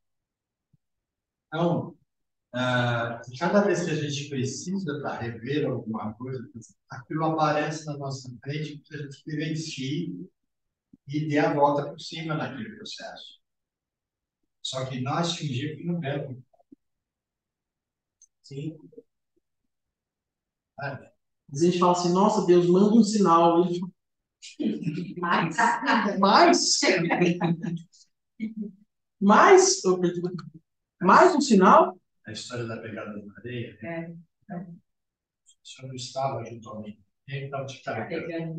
Então, cada vez que a gente precisa para rever alguma coisa, aquilo aparece na nossa frente para a gente vivencie e dê a volta por cima naquele processo. Só que nós fingimos que não vemos. Sim. A gente fala assim, nossa, Deus, manda um sinal. Ele Mas, mais um sinal? A história da pegada da areia. O senhor não estava junto a mim. Ele estava te carregando.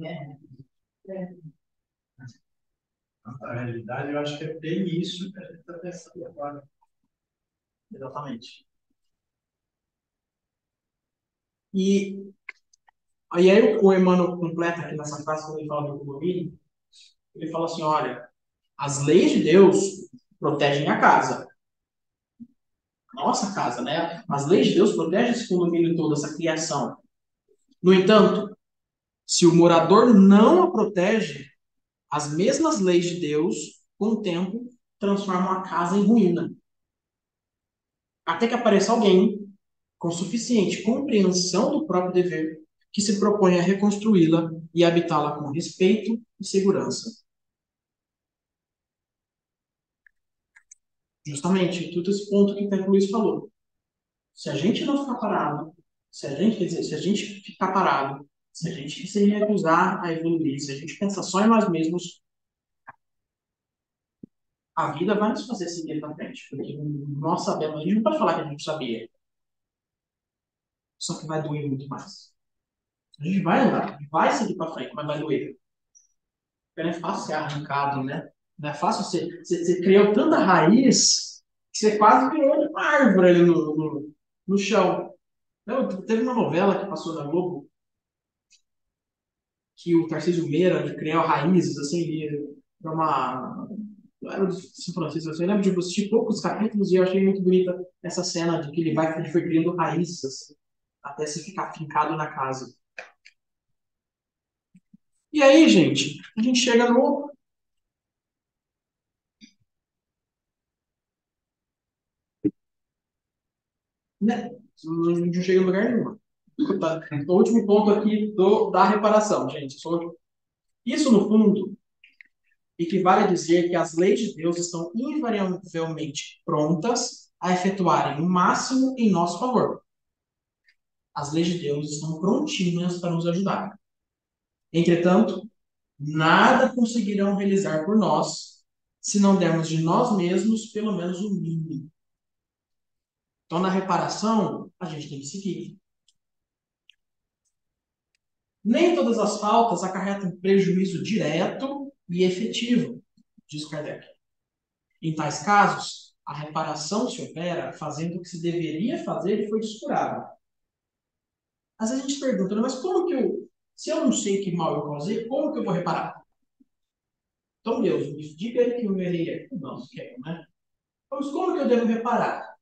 Na realidade, eu acho que é bem isso que a gente está pensando agora. Exatamente. E aí o Emmanuel completa aqui nessa frase, quando ele fala do condomínio, ele fala assim, olha, as leis de Deus protegem a casa. A nossa casa, né? As leis de Deus protegem esse condomínio todo, essa criação. No entanto, se o morador não a protege, as mesmas leis de Deus, com o tempo, transformam a casa em ruína. Até que apareça alguém com suficiente compreensão do próprio dever que se propõe a reconstruí-la e habitá-la com respeito e segurança. Justamente, tudo esse ponto que o Luiz falou. Se a gente não ficar parado, se a gente ficar parado, se a gente se recusar a evoluir, se a gente pensar só em nós mesmos, a vida vai nos fazer seguir para frente. Porque nós sabemos, a gente não pode falar que a gente sabia. Só que vai doer muito mais. A gente vai andar, vai seguir para frente, mas vai doer. Porque não é fácil ser arrancado, né? Não é fácil você criou tanta raiz que você quase virou uma árvore ali no chão. Não, teve uma novela que passou na Globo que o Tarcísio Meira ele criou raízes, assim, era uma. Era do São Francisco, assim, eu lembro de assistir poucos capítulos e eu achei muito bonita essa cena de que ele foi criando raízes, assim, até se ficar fincado na casa. E aí, gente, a gente chega no. Né? Não chega em lugar nenhum. Tá? O último ponto aqui da reparação, gente. Isso, no fundo, equivale a dizer que as leis de Deus estão invariavelmente prontas a efetuarem o máximo em nosso favor. As leis de Deus estão prontinhas para nos ajudar. Entretanto, nada conseguirão realizar por nós se não dermos de nós mesmos pelo menos o mínimo. Então, na reparação, a gente tem que seguir. Nem todas as faltas acarretam prejuízo direto e efetivo, diz Kardec. Em tais casos, a reparação se opera fazendo o que se deveria fazer e foi descurado. Às vezes a gente pergunta, mas como que se eu não sei que mal eu causei, como que eu vou reparar? Então, Deus, me diga que eu errei. Não quero, né? Mas como que eu devo reparar?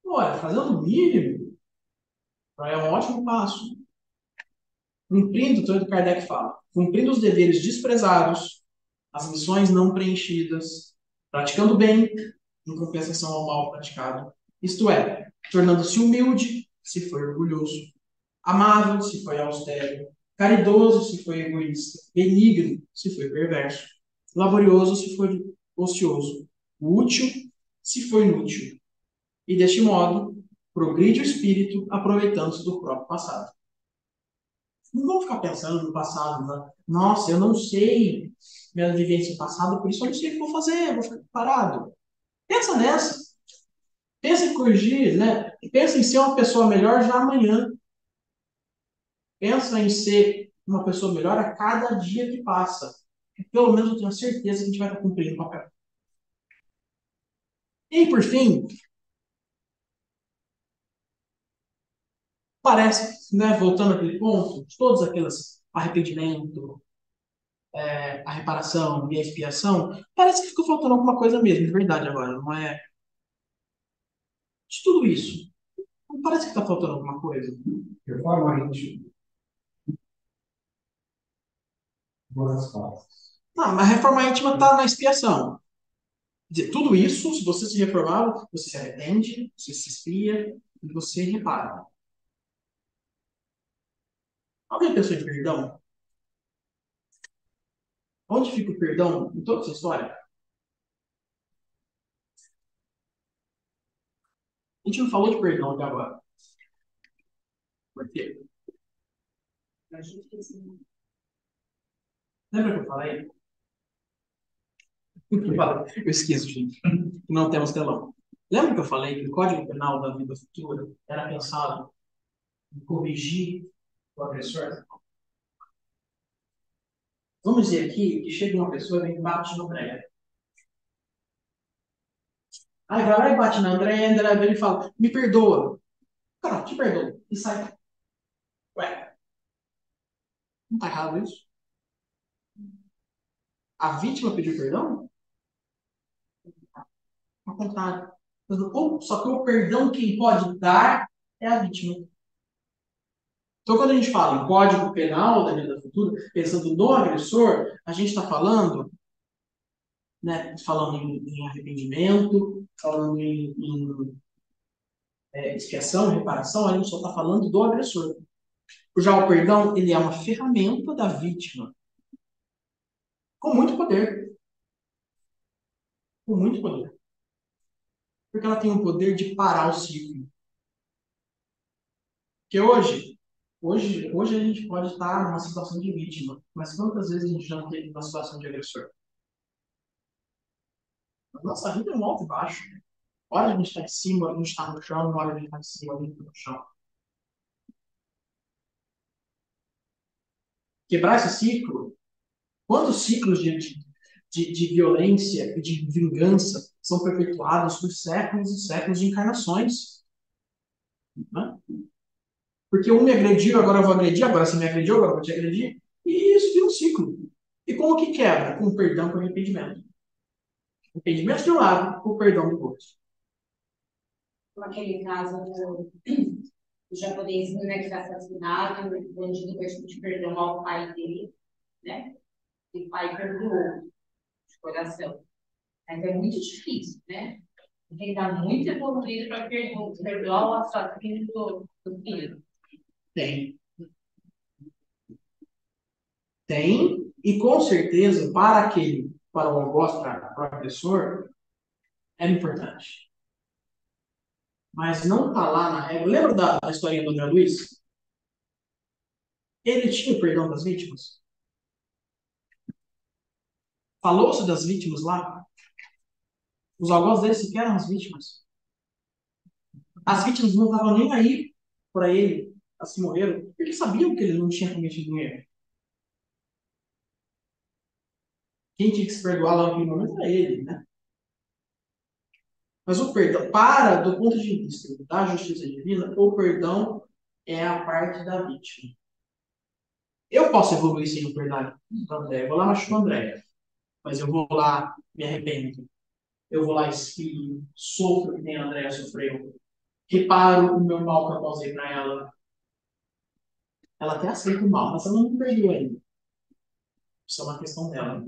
Olha, fazendo o mínimo, é um ótimo passo. Cumprindo, tanto Kardec fala, cumprindo os deveres desprezados, as missões não preenchidas, praticando bem em compensação ao mal praticado. Isto é, tornando-se humilde, se foi orgulhoso, amável, se foi austero, caridoso, se foi egoísta, benigno, se foi perverso, laborioso, se foi ocioso, útil, se foi inútil. E deste modo, progride o espírito, aproveitando-se do próprio passado. Não vão ficar pensando no passado, né? Nossa, eu não sei minha vivência passada, por isso eu não sei o que vou fazer, vou ficar parado. Pensa nessa. Pensa em corrigir, né? Pensa em ser uma pessoa melhor já amanhã. Pensa em ser uma pessoa melhor a cada dia que passa. Pelo menos eu tenho certeza que a gente vai estar cumprindo o papel. E, por fim, parece, né, voltando àquele ponto, de todos aqueles arrependimento, a reparação e a expiação, parece que ficou faltando alguma coisa mesmo, de verdade agora, não é? De tudo isso, não parece que está faltando alguma coisa. Reforma íntima. Boas fases. Ah, mas a reforma íntima está na expiação. Quer dizer, tudo isso, se você se reformar, você se arrepende, você se expia e você repara. Alguém pensou em perdão? Onde fica o perdão em toda essa história? A gente não falou de perdão até agora. Por quê? Lembra que eu falei? Eu esqueço, gente. Não temos telão. Lembra que eu falei que o Código Penal da vida futura era pensado em corrigir o agressor? Vamos dizer aqui que chega uma pessoa e vem e bate no André. Aí vai lá e bate na André e a André vem e fala: me perdoa. Cara, te perdoa. E sai. Ué, não tá errado isso? A vítima pediu perdão? Ao contrário. Só que o perdão quem pode dar é a vítima. Então, quando a gente fala em Código Penal da vida futura, pensando no agressor, a gente está falando, né, falando em arrependimento, falando em expiação, reparação, a gente só está falando do agressor. Já o perdão, ele é uma ferramenta da vítima, com muito poder. Com muito poder. Porque ela tem o poder de parar o ciclo. Porque hoje a gente pode estar numa situação de vítima, mas quantas vezes a gente já não teve uma situação de agressor? A nossa vida é um alto e baixo. Hora a gente está em cima, a gente está no chão, hora a gente está em cima, a gente está no chão. Quebrar esse ciclo. Quantos ciclos de violência e de vingança são perpetuados por séculos e séculos de encarnações? Né? Porque um me agrediu, agora eu vou agredir, agora você me agrediu, agora eu vou te agredir. E isso vira um ciclo. E como que quebra? Com perdão, com arrependimento. Arrependimento de um lado, com perdão do outro. Como aquele caso do japonês, né, que foi assassinado, o bandido pediu de perdão ao pai dele, né? E o pai perdoou de coração. Mas é muito difícil, né? Tem que estar muito evoluído para perdoar o assassino do filho. Tem. Tem, e com certeza, para o algoz, para o agressor, é importante. Mas não está lá na regra. Lembra da historinha do André Luiz? Ele tinha o perdão das vítimas? Falou-se das vítimas lá? Os algozes dele sequer eram as vítimas. As vítimas não estavam nem aí para ele, as que morreram, porque eles sabiam que ele não tinha cometido um erro. Quem tinha que se perdoar lá naquele momento era ele, né? Mas o perdão, do ponto de vista da justiça divina, o perdão é a parte da vítima. Eu posso evoluir sem o perdão do André. Eu vou lá machucar o André, mas eu vou lá, me arrependo. Eu vou lá, espio, sofro o que nem a Andréia sofreu. Reparo o meu mal que eu causei para ela. Ela até aceita o mal, mas ela não me perdoa ainda. Isso é uma questão dela.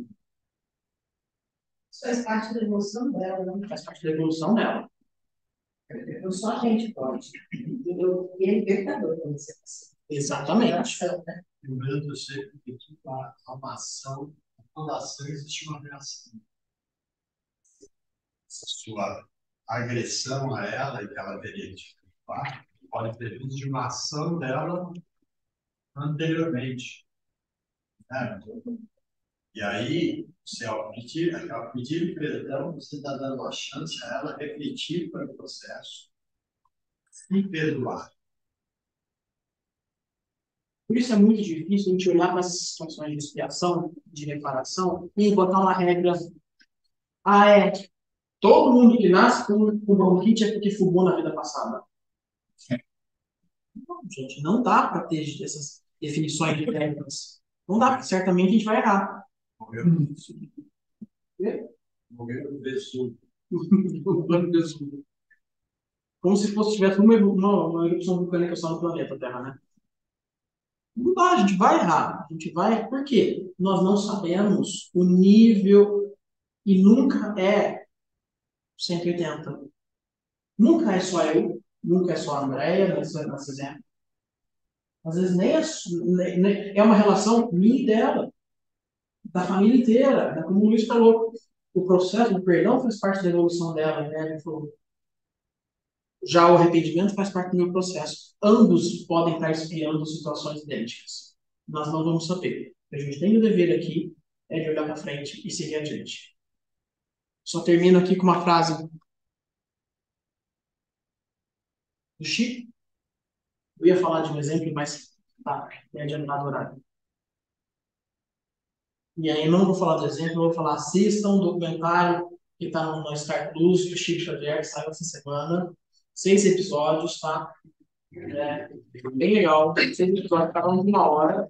Isso faz parte da emoção dela, não Faz parte da evolução dela. Não só a gente pode. E é libertador quando você passa. Exatamente. Né? Lembrando sempre que uma ação, toda ação existe uma reação. A sua agressão a ela, e que ela teria que falar, pode ter vindo de uma ação dela anteriormente. Né? E aí, você, ao pedir perdão, você está dando a chance a ela refletir para o processo e perdoar. Por isso é muito difícil a gente olhar para essas situações de expiação, de reparação, e botar uma regra. Ah, é. Todo mundo que nasce com bronquite é porque fumou na vida passada. Não, gente, não dá para ter essas definições de regras. Não dá, porque certamente a gente vai errar. Morreu no Vesúvio. Como se fosse tivesse uma erupção vulcânica só no planeta Terra, né? Não dá, a gente vai errar. A gente vai. Por quê? Nós não sabemos o nível e nunca é 180. Nunca é só eu, nunca é só a Andrea, nesse exemplo. Às vezes nem é uma relação minha e dela, da família inteira. Né? Como o Luiz falou, o processo do perdão faz parte da evolução dela. Né? Ele falou, já o arrependimento faz parte do meu processo. Ambos podem estar espiando situações idênticas. Nós não vamos saber. A gente tem o dever aqui é de olhar para frente e seguir adiante. Só termino aqui com uma frase do Chico. Eu ia falar de um exemplo, mas tá, é adiantado o horário. E aí não vou falar do exemplo, vou falar, assistam um documentário que está no Star Plus, do Chico Xavier, que saiu essa semana. 6 episódios, tá? É bem legal. 6 episódios, cada um de 1 hora,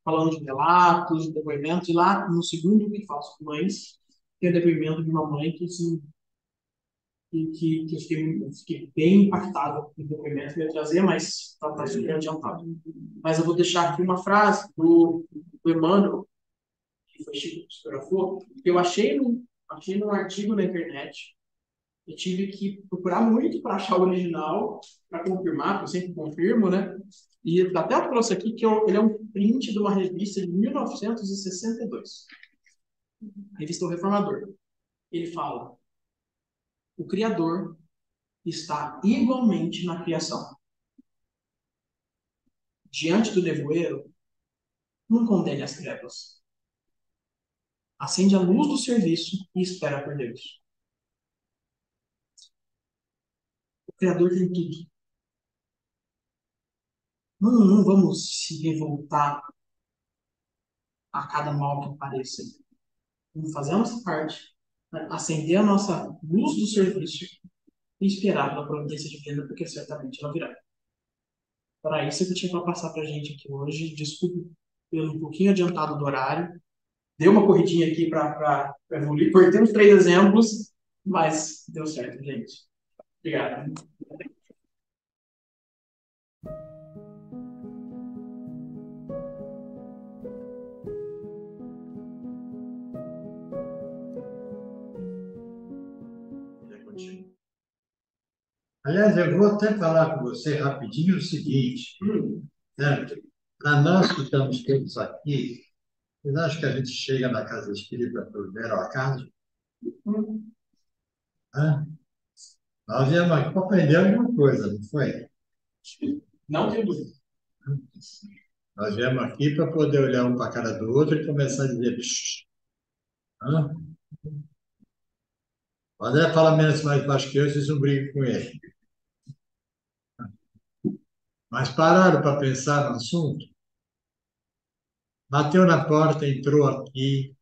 falando de relatos, de depoimentos. E lá, no segundo que faço com mães, tem o depoimento de uma mãe que, assim, que eu fiquei bem impactado com o depoimento que eu ia trazer, mas está super adiantado. Mas eu vou deixar aqui uma frase do Emmanuel, que foi Chico que psicografou, que eu achei num artigo na internet. Eu tive que procurar muito para achar o original, para confirmar, porque eu sempre confirmo, né? E até eu trouxe aqui que ele é um print de uma revista de 1962, revista O Reformador. Ele fala: o Criador está igualmente na criação. Diante do nevoeiro, não condene as trevas. Acende a luz do serviço e espera por Deus. O Criador tem tudo. Não vamos se revoltar a cada mal que apareça. Vamos fazer a nossa parte, né? Acender a nossa luz do serviço e esperar pela providência divina, porque certamente ela virá. Para isso, eu tinha para passar para a gente aqui hoje. Desculpe pelo um pouquinho adiantado do horário. Deu uma corridinha aqui para evoluir. Cortei uns 3 exemplos, mas deu certo, gente. Obrigado. Aliás, eu vou até falar com você rapidinho o seguinte, né? Para nós que estamos todos aqui, vocês acham que a gente chega na casa espírita por mero acaso? Hã? Nós viemos aqui para aprender alguma coisa, não foi? Não tenho dúvida. Nós viemos aqui para poder olhar um para a cara do outro e começar a dizer: "Psh". Hã? O André fala menos mais baixo que eu, vocês não brigam com ele. Mas pararam para pensar no assunto? Bateu na porta, entrou aqui,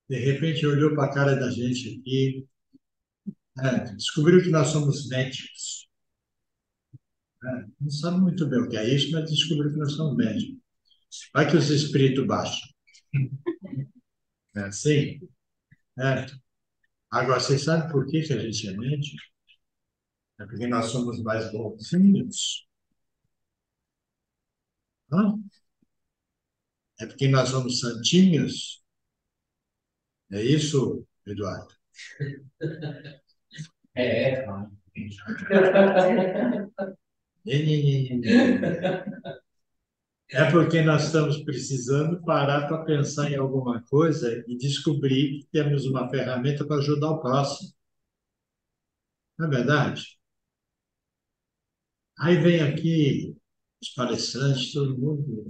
de repente olhou para a cara da gente aqui, descobriu que nós somos médicos. Não sabe muito bem o que é isso, mas descobriu que nós somos médicos. Vai que os espíritos baixam. É assim? Agora, vocês sabem por que a gente é médico? É porque nós somos mais bonzinhos. Hã? É porque nós somos santinhos. É isso, Eduardo? Claro. Nê, nê, nê, nê, nê. É porque nós estamos precisando parar para pensar em alguma coisa e descobrir que temos uma ferramenta para ajudar o próximo. Não é verdade? Aí vem aqui os palestrantes, todo mundo,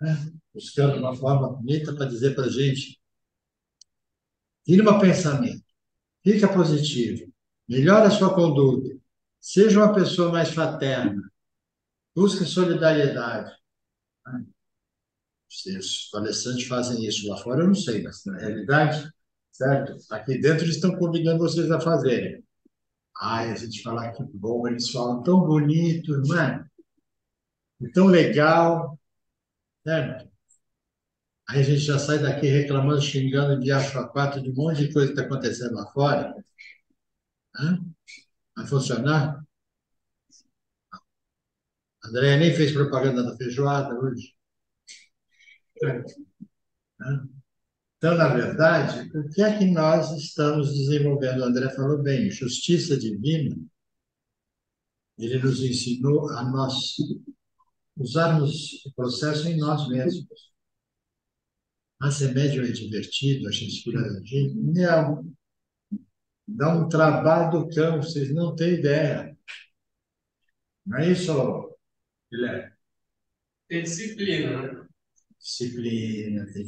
né, buscando uma forma bonita para dizer para a gente: tira um pensamento, fica positivo, melhora a sua conduta, seja uma pessoa mais fraterna, busque solidariedade. Se os palestrantes fazem isso lá fora, eu não sei, mas na realidade, certo? Aqui dentro eles estão convidando vocês a fazerem. Ai, a gente fala que bom, eles falam tão bonito, não é? E tão legal, certo? Aí a gente já sai daqui reclamando, xingando de acho a quatro de um monte de coisa que está acontecendo lá fora. Hã? Vai funcionar? A Andréia nem fez propaganda da feijoada hoje. Hã? Então, na verdade, o que é que nós estamos desenvolvendo? O André falou bem, justiça divina. Ele nos ensinou a nós usarmos o processo em nós mesmos. Ah, ser médium é divertido, a gente cura da gente. Não, dá um trabalho do cão, vocês não têm ideia. Não é isso, Guilherme? Ter disciplina, né? Disciplina, tem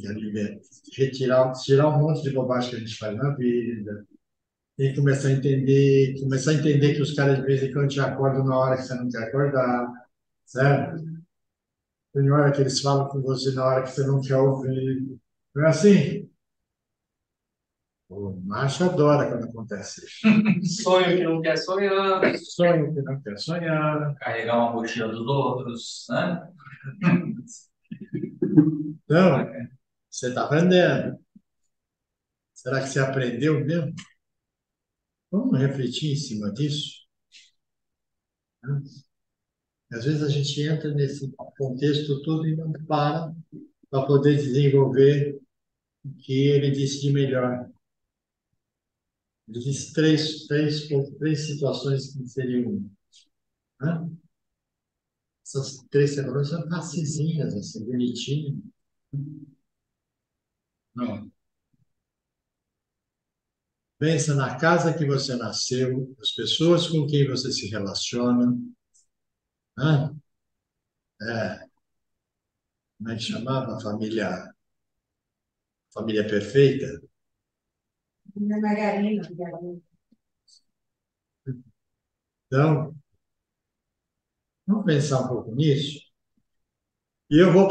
que tirar um monte de bobagem que a gente faz na vida. Tem que começar a entender que os caras de vez em quando te acordam na hora que você não quer acordar, certo? Tem hora que eles falam com você na hora que você não quer ouvir. Não é assim? O macho adora quando acontece isso. Sonho que não quer sonhar. Sonho que não quer sonhar. Carregar uma mochila dos outros, né? Então, você está aprendendo. Será que você aprendeu mesmo? Vamos refletir em cima disso. Né? Às vezes a gente entra nesse contexto todo e não para poder desenvolver o que ele disse de melhor. Ele disse três situações que seriam. Né? Essas três situações são passezinhas, assim, bonitinhas. Não. Pensa na casa que você nasceu, as pessoas com quem você se relaciona. Né? É, como é que chamava? Família perfeita. Margarina. Então, vamos pensar um pouco nisso E eu vou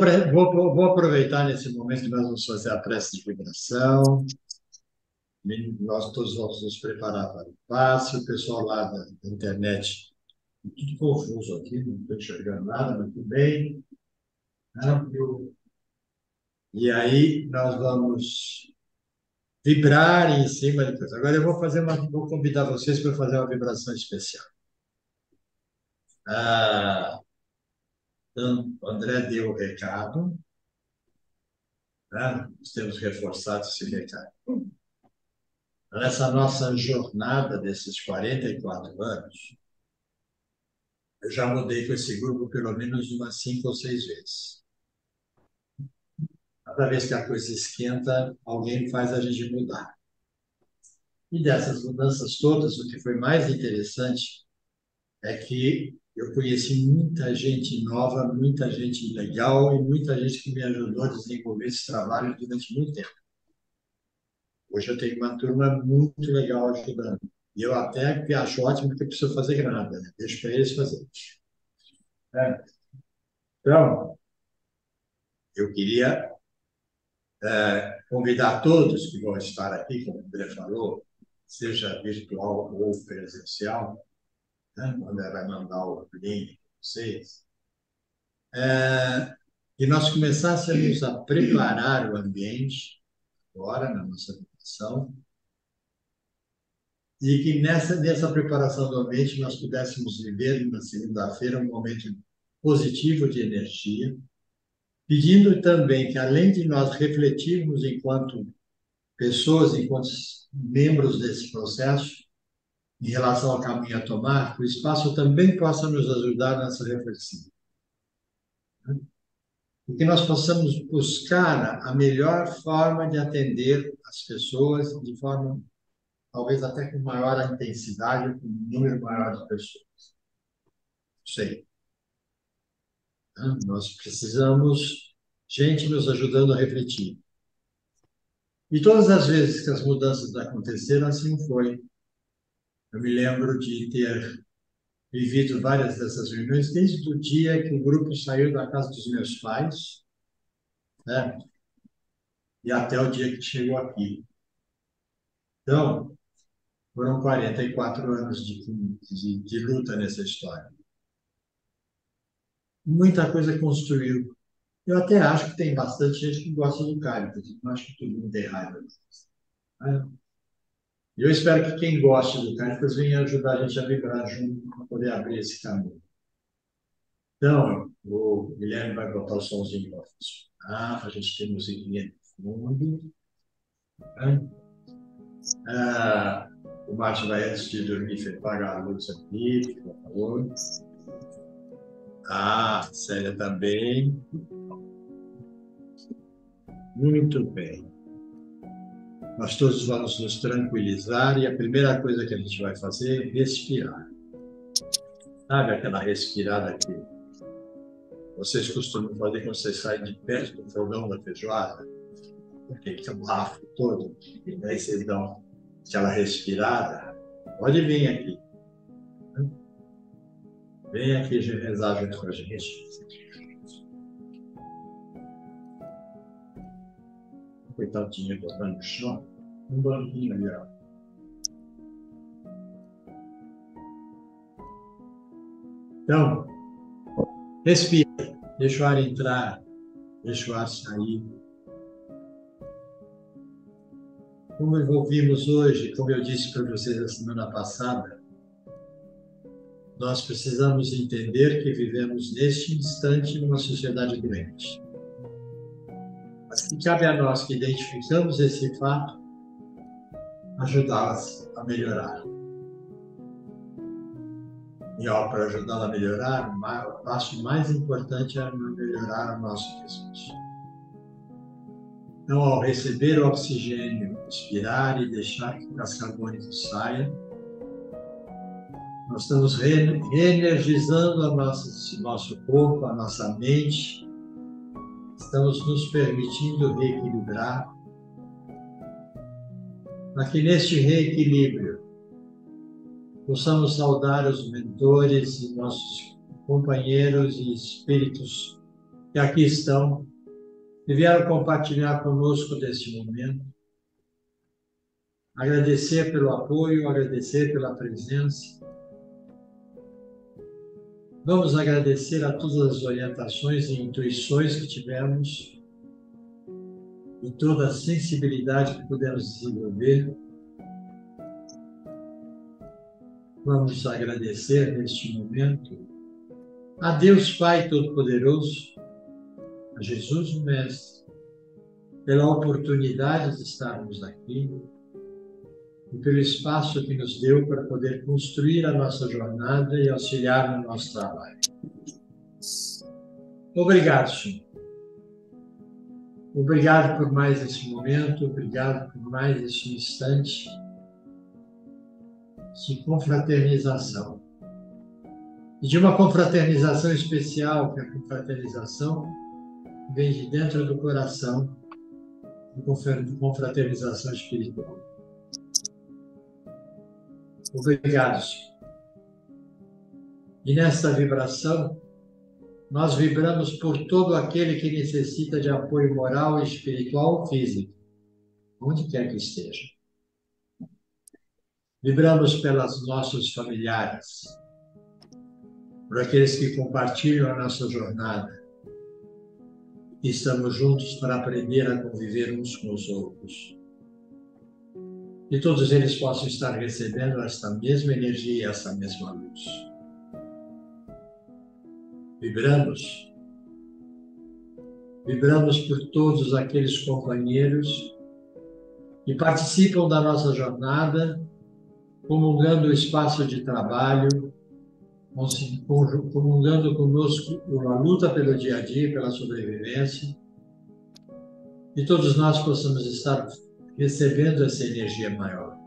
aproveitar nesse momento que nós vamos fazer a prece de vibração. Nós todos vamos nos preparar para o passe. O pessoal lá da internet, tudo confuso aqui, não estou enxergando nada, mas tudo bem. E aí nós vamos vibrar em cima de coisa. Agora eu vou convidar vocês para fazer uma vibração especial. Então, o André deu o recado, né? Nós temos reforçado esse recado. Nessa nossa jornada desses 44 anos, eu já mudei com esse grupo pelo menos umas 5 ou 6 vezes. Cada vez que a coisa esquenta, alguém faz a gente mudar. E dessas mudanças todas, o que foi mais interessante é que eu conheci muita gente nova, muita gente legal e muita gente que me ajudou a desenvolver esse trabalho durante muito tempo. Hoje eu tenho uma turma muito legal ajudando. E eu até acho ótimo porque eu preciso fazer nada, né? Deixo para eles fazerem. Então, eu queria convidar todos que vão estar aqui, como o André falou, seja virtual ou presencial, né? O André vai mandar o link para vocês, e nós começássemos a preparar o ambiente, agora, na nossa educação, e que nessa preparação do ambiente nós pudéssemos viver na segunda-feira um momento positivo de energia, pedindo também que, além de nós refletirmos enquanto pessoas, enquanto membros desse processo, em relação ao caminho a tomar, que o espaço também possa nos ajudar nessa reflexão. E que nós possamos buscar a melhor forma de atender as pessoas de forma, talvez até com maior intensidade, com um número maior de pessoas. Não sei. Nós precisamos gente nos ajudando a refletir. E todas as vezes que as mudanças aconteceram, assim foi. Eu me lembro de ter vivido várias dessas reuniões desde o dia que o grupo saiu da casa dos meus pais, né? E até o dia que chegou aqui. Então, foram 44 anos de luta nessa história. Muita coisa construiu. Eu até acho que tem bastante gente que gosta do Caritas. Eu não acho que todo mundo tem raiva disso, né? E eu espero que quem gosta do Caritas venha ajudar a gente a vibrar junto para poder abrir esse caminho. Então, o Guilherme vai botar o somzinho para funcionar, a gente tem musiquinha de fundo, né? O Márcio vai, antes de dormir, apagar a luz aqui, por favor. A Célia também. Muito bem. Nós todos vamos nos tranquilizar e a primeira coisa que a gente vai fazer é respirar. Sabe aquela respirada que vocês costumam fazer quando vocês saem de perto do fogão da feijoada? Aquele bafo todo. E aí vocês dão aquela respirada. Pode vir aqui. Vem aqui rezar junto com a gente. Coitadinho, botando no chão. Um banquinho ali, ó. Então, respira. Deixa o ar entrar. Deixa o ar sair. Como envolvimos hoje, como eu disse para vocês a semana passada, nós precisamos entender que vivemos neste instante numa sociedade doente. Mas que cabe a nós que identificamos esse fato, ajudá-las a melhorar. E para ajudá-la a melhorar, o passo mais importante é melhorar o nosso discurso. Então, ao receber o oxigênio, inspirar e deixar que o gás carbônico saia, nós estamos reenergizando o nosso corpo, a nossa mente, estamos nos permitindo reequilibrar, para que neste reequilíbrio possamos saudar os mentores e nossos companheiros e espíritos que aqui estão e vieram compartilhar conosco deste momento. Agradecer pelo apoio, agradecer pela presença. Vamos agradecer a todas as orientações e intuições que tivemos e toda a sensibilidade que pudemos desenvolver. Vamos agradecer neste momento a Deus Pai Todo-Poderoso, a Jesus o Mestre, pela oportunidade de estarmos aqui e pelo espaço que nos deu para poder construir a nossa jornada e auxiliar no nosso trabalho. Obrigado, Senhor. Obrigado por mais esse momento, obrigado por mais esse instante de confraternização. E de uma confraternização especial, que é a confraternização que vem de dentro do coração, de confraternização espiritual. Obrigado, Senhor. E nesta vibração, nós vibramos por todo aquele que necessita de apoio moral, espiritual ou físico, onde quer que esteja. Vibramos pelos nossos familiares, por aqueles que compartilham a nossa jornada. E estamos juntos para aprender a conviver uns com os outros. Que todos eles possam estar recebendo esta mesma energia, essa mesma luz. Vibramos por todos aqueles companheiros que participam da nossa jornada, comungando o espaço de trabalho, comungando conosco a luta pelo dia a dia, pela sobrevivência, e todos nós possamos estar recebendo essa energia maior.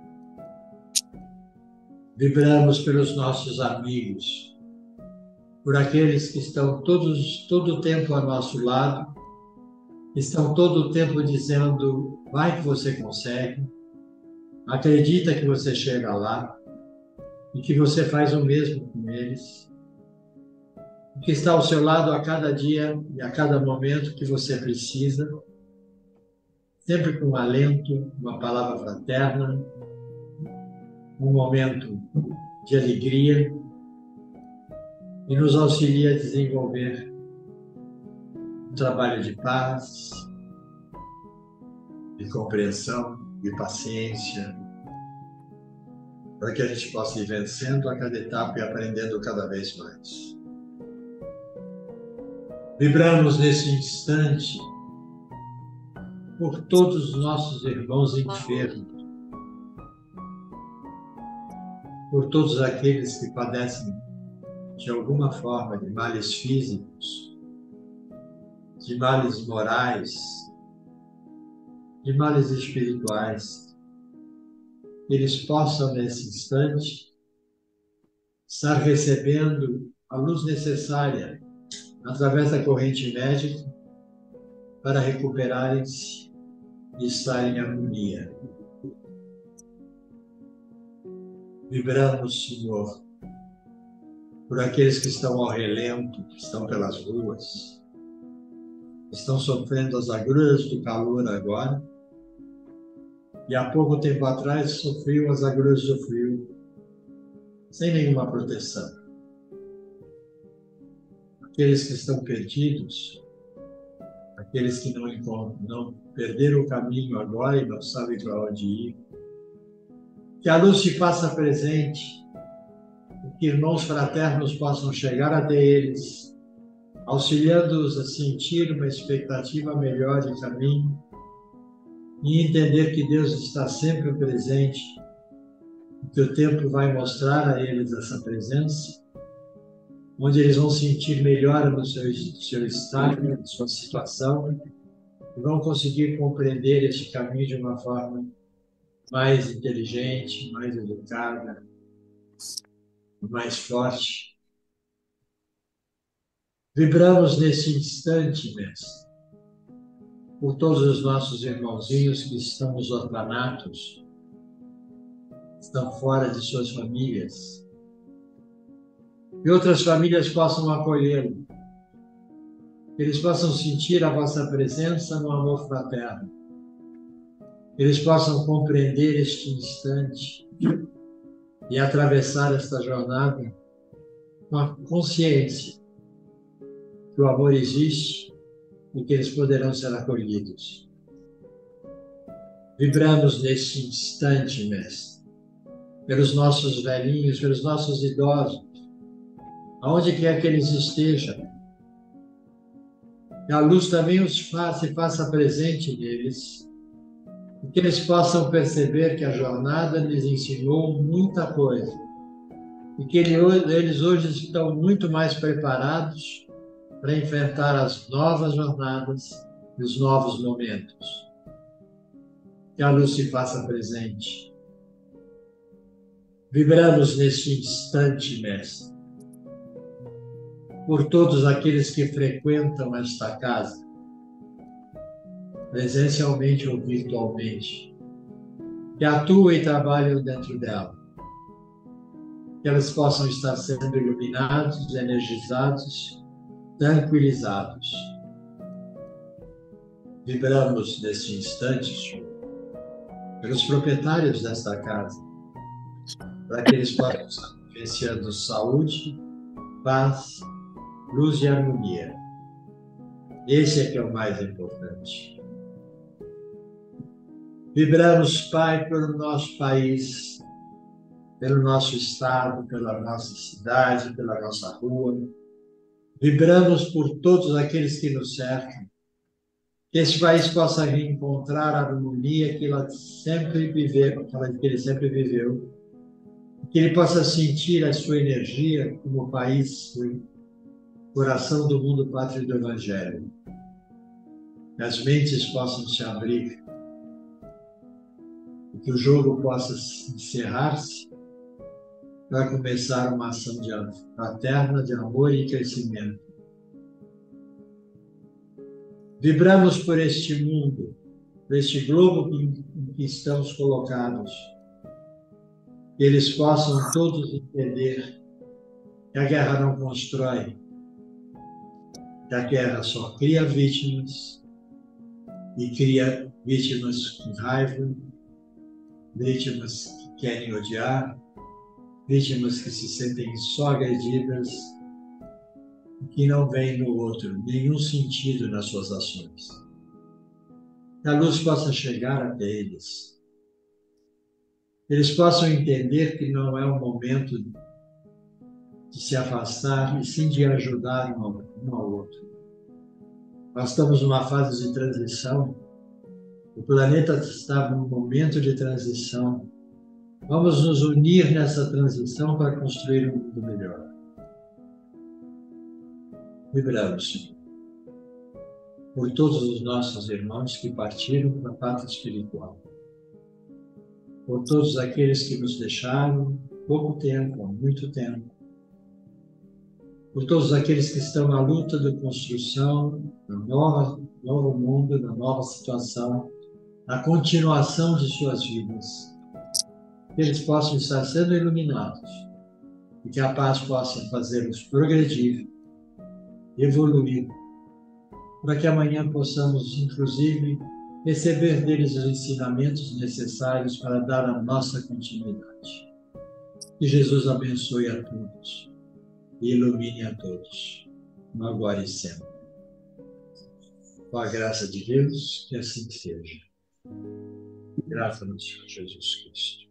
Vibramos pelos nossos amigos, por aqueles que estão todo o tempo ao nosso lado, estão todo o tempo dizendo, vai que você consegue, acredita que você chega lá, e que você faz o mesmo com eles, e que está ao seu lado a cada dia e a cada momento que você precisa, sempre com um alento, uma palavra fraterna, um momento de alegria, e nos auxilia a desenvolver um trabalho de paz, de compreensão, de paciência, para que a gente possa ir vencendo a cada etapa e aprendendo cada vez mais. Vibramos nesse instante por todos os nossos irmãos enfermos, por todos aqueles que padecem de alguma forma de males físicos, de males morais, de males espirituais. Eles possam, nesse instante, estar recebendo a luz necessária através da corrente médica para recuperarem-se e estarem em harmonia. Vibramos, Senhor, por aqueles que estão ao relento, que estão pelas ruas, estão sofrendo as agruras do calor agora, e há pouco tempo atrás sofriam as agruras do frio, sem nenhuma proteção. Aqueles que estão perdidos, aqueles que não perderam o caminho agora e não sabem para onde ir, que a luz se faça presente, que irmãos fraternos possam chegar até eles, auxiliando-os a sentir uma expectativa melhor de caminho e entender que Deus está sempre presente, que o tempo vai mostrar a eles essa presença, onde eles vão sentir melhor no seu estado, na sua situação, e vão conseguir compreender este caminho de uma forma mais inteligente, mais educada, mais forte. Vibramos nesse instante, Mestre, por todos os nossos irmãozinhos que estão nos orfanatos, estão fora de suas famílias, e outras famílias possam acolhê-lo, Que eles possam sentir a vossa presença no amor fraterno. Que eles possam compreender este instante e atravessar esta jornada com a consciência que o amor existe e que eles poderão ser acolhidos. Vibramos neste instante, Mestre, pelos nossos velhinhos, pelos nossos idosos, aonde quer que eles estejam. Que a luz também se faça presente neles, e que eles possam perceber que a jornada lhes ensinou muita coisa, e que eles hoje estão muito mais preparados para enfrentar as novas jornadas e os novos momentos. Que a luz se faça presente. Vibramos neste instante, Mestre, por todos aqueles que frequentam esta casa, presencialmente ou virtualmente, que atuam e trabalham dentro dela, que elas possam estar sendo iluminados, energizados, tranquilizados. Vibramos neste instante, Senhor, pelos proprietários desta casa, para que eles possam estar vivenciando saúde, paz, luz e harmonia. Esse é que é o mais importante. Vibramos, Pai, pelo nosso país, pelo nosso estado, pela nossa cidade, pela nossa rua. Vibramos por todos aqueles que nos cercam. Que este país possa reencontrar a harmonia que ele sempre viveu, que ele possa sentir a sua energia como país, coração do mundo, pátria do Evangelho. Que as mentes possam se abrir, e que o jogo possa encerrar-se para começar uma ação fraterna de amor e crescimento. Vibramos por este mundo, por este globo em que estamos colocados. Que eles possam todos entender que a guerra não constrói, que a guerra só cria vítimas, e cria vítimas com raiva, vítimas que querem odiar, vítimas que se sentem só agredidas, que não veem no outro nenhum sentido nas suas ações. Que a luz possa chegar até eles. Eles possam entender que não é o momento de se afastar, e sim de ajudar um ao outro. Nós estamos numa fase de transição. O planeta está num momento de transição. Vamos nos unir nessa transição para construir um mundo melhor. Vibramos, Senhor, por todos os nossos irmãos que partiram para a pátria espiritual, por todos aqueles que nos deixaram há pouco tempo, há muito tempo, por todos aqueles que estão na luta de construção do novo mundo, da nova situação, na continuação de suas vidas, que eles possam estar sendo iluminados e que a paz possa fazê-los progredir, evoluir, para que amanhã possamos, inclusive, receber deles os ensinamentos necessários para dar a nossa continuidade. Que Jesus abençoe a todos e ilumine a todos, agora e sempre. Com a graça de Deus, que assim seja. Graças ao Senhor Jesus Cristo.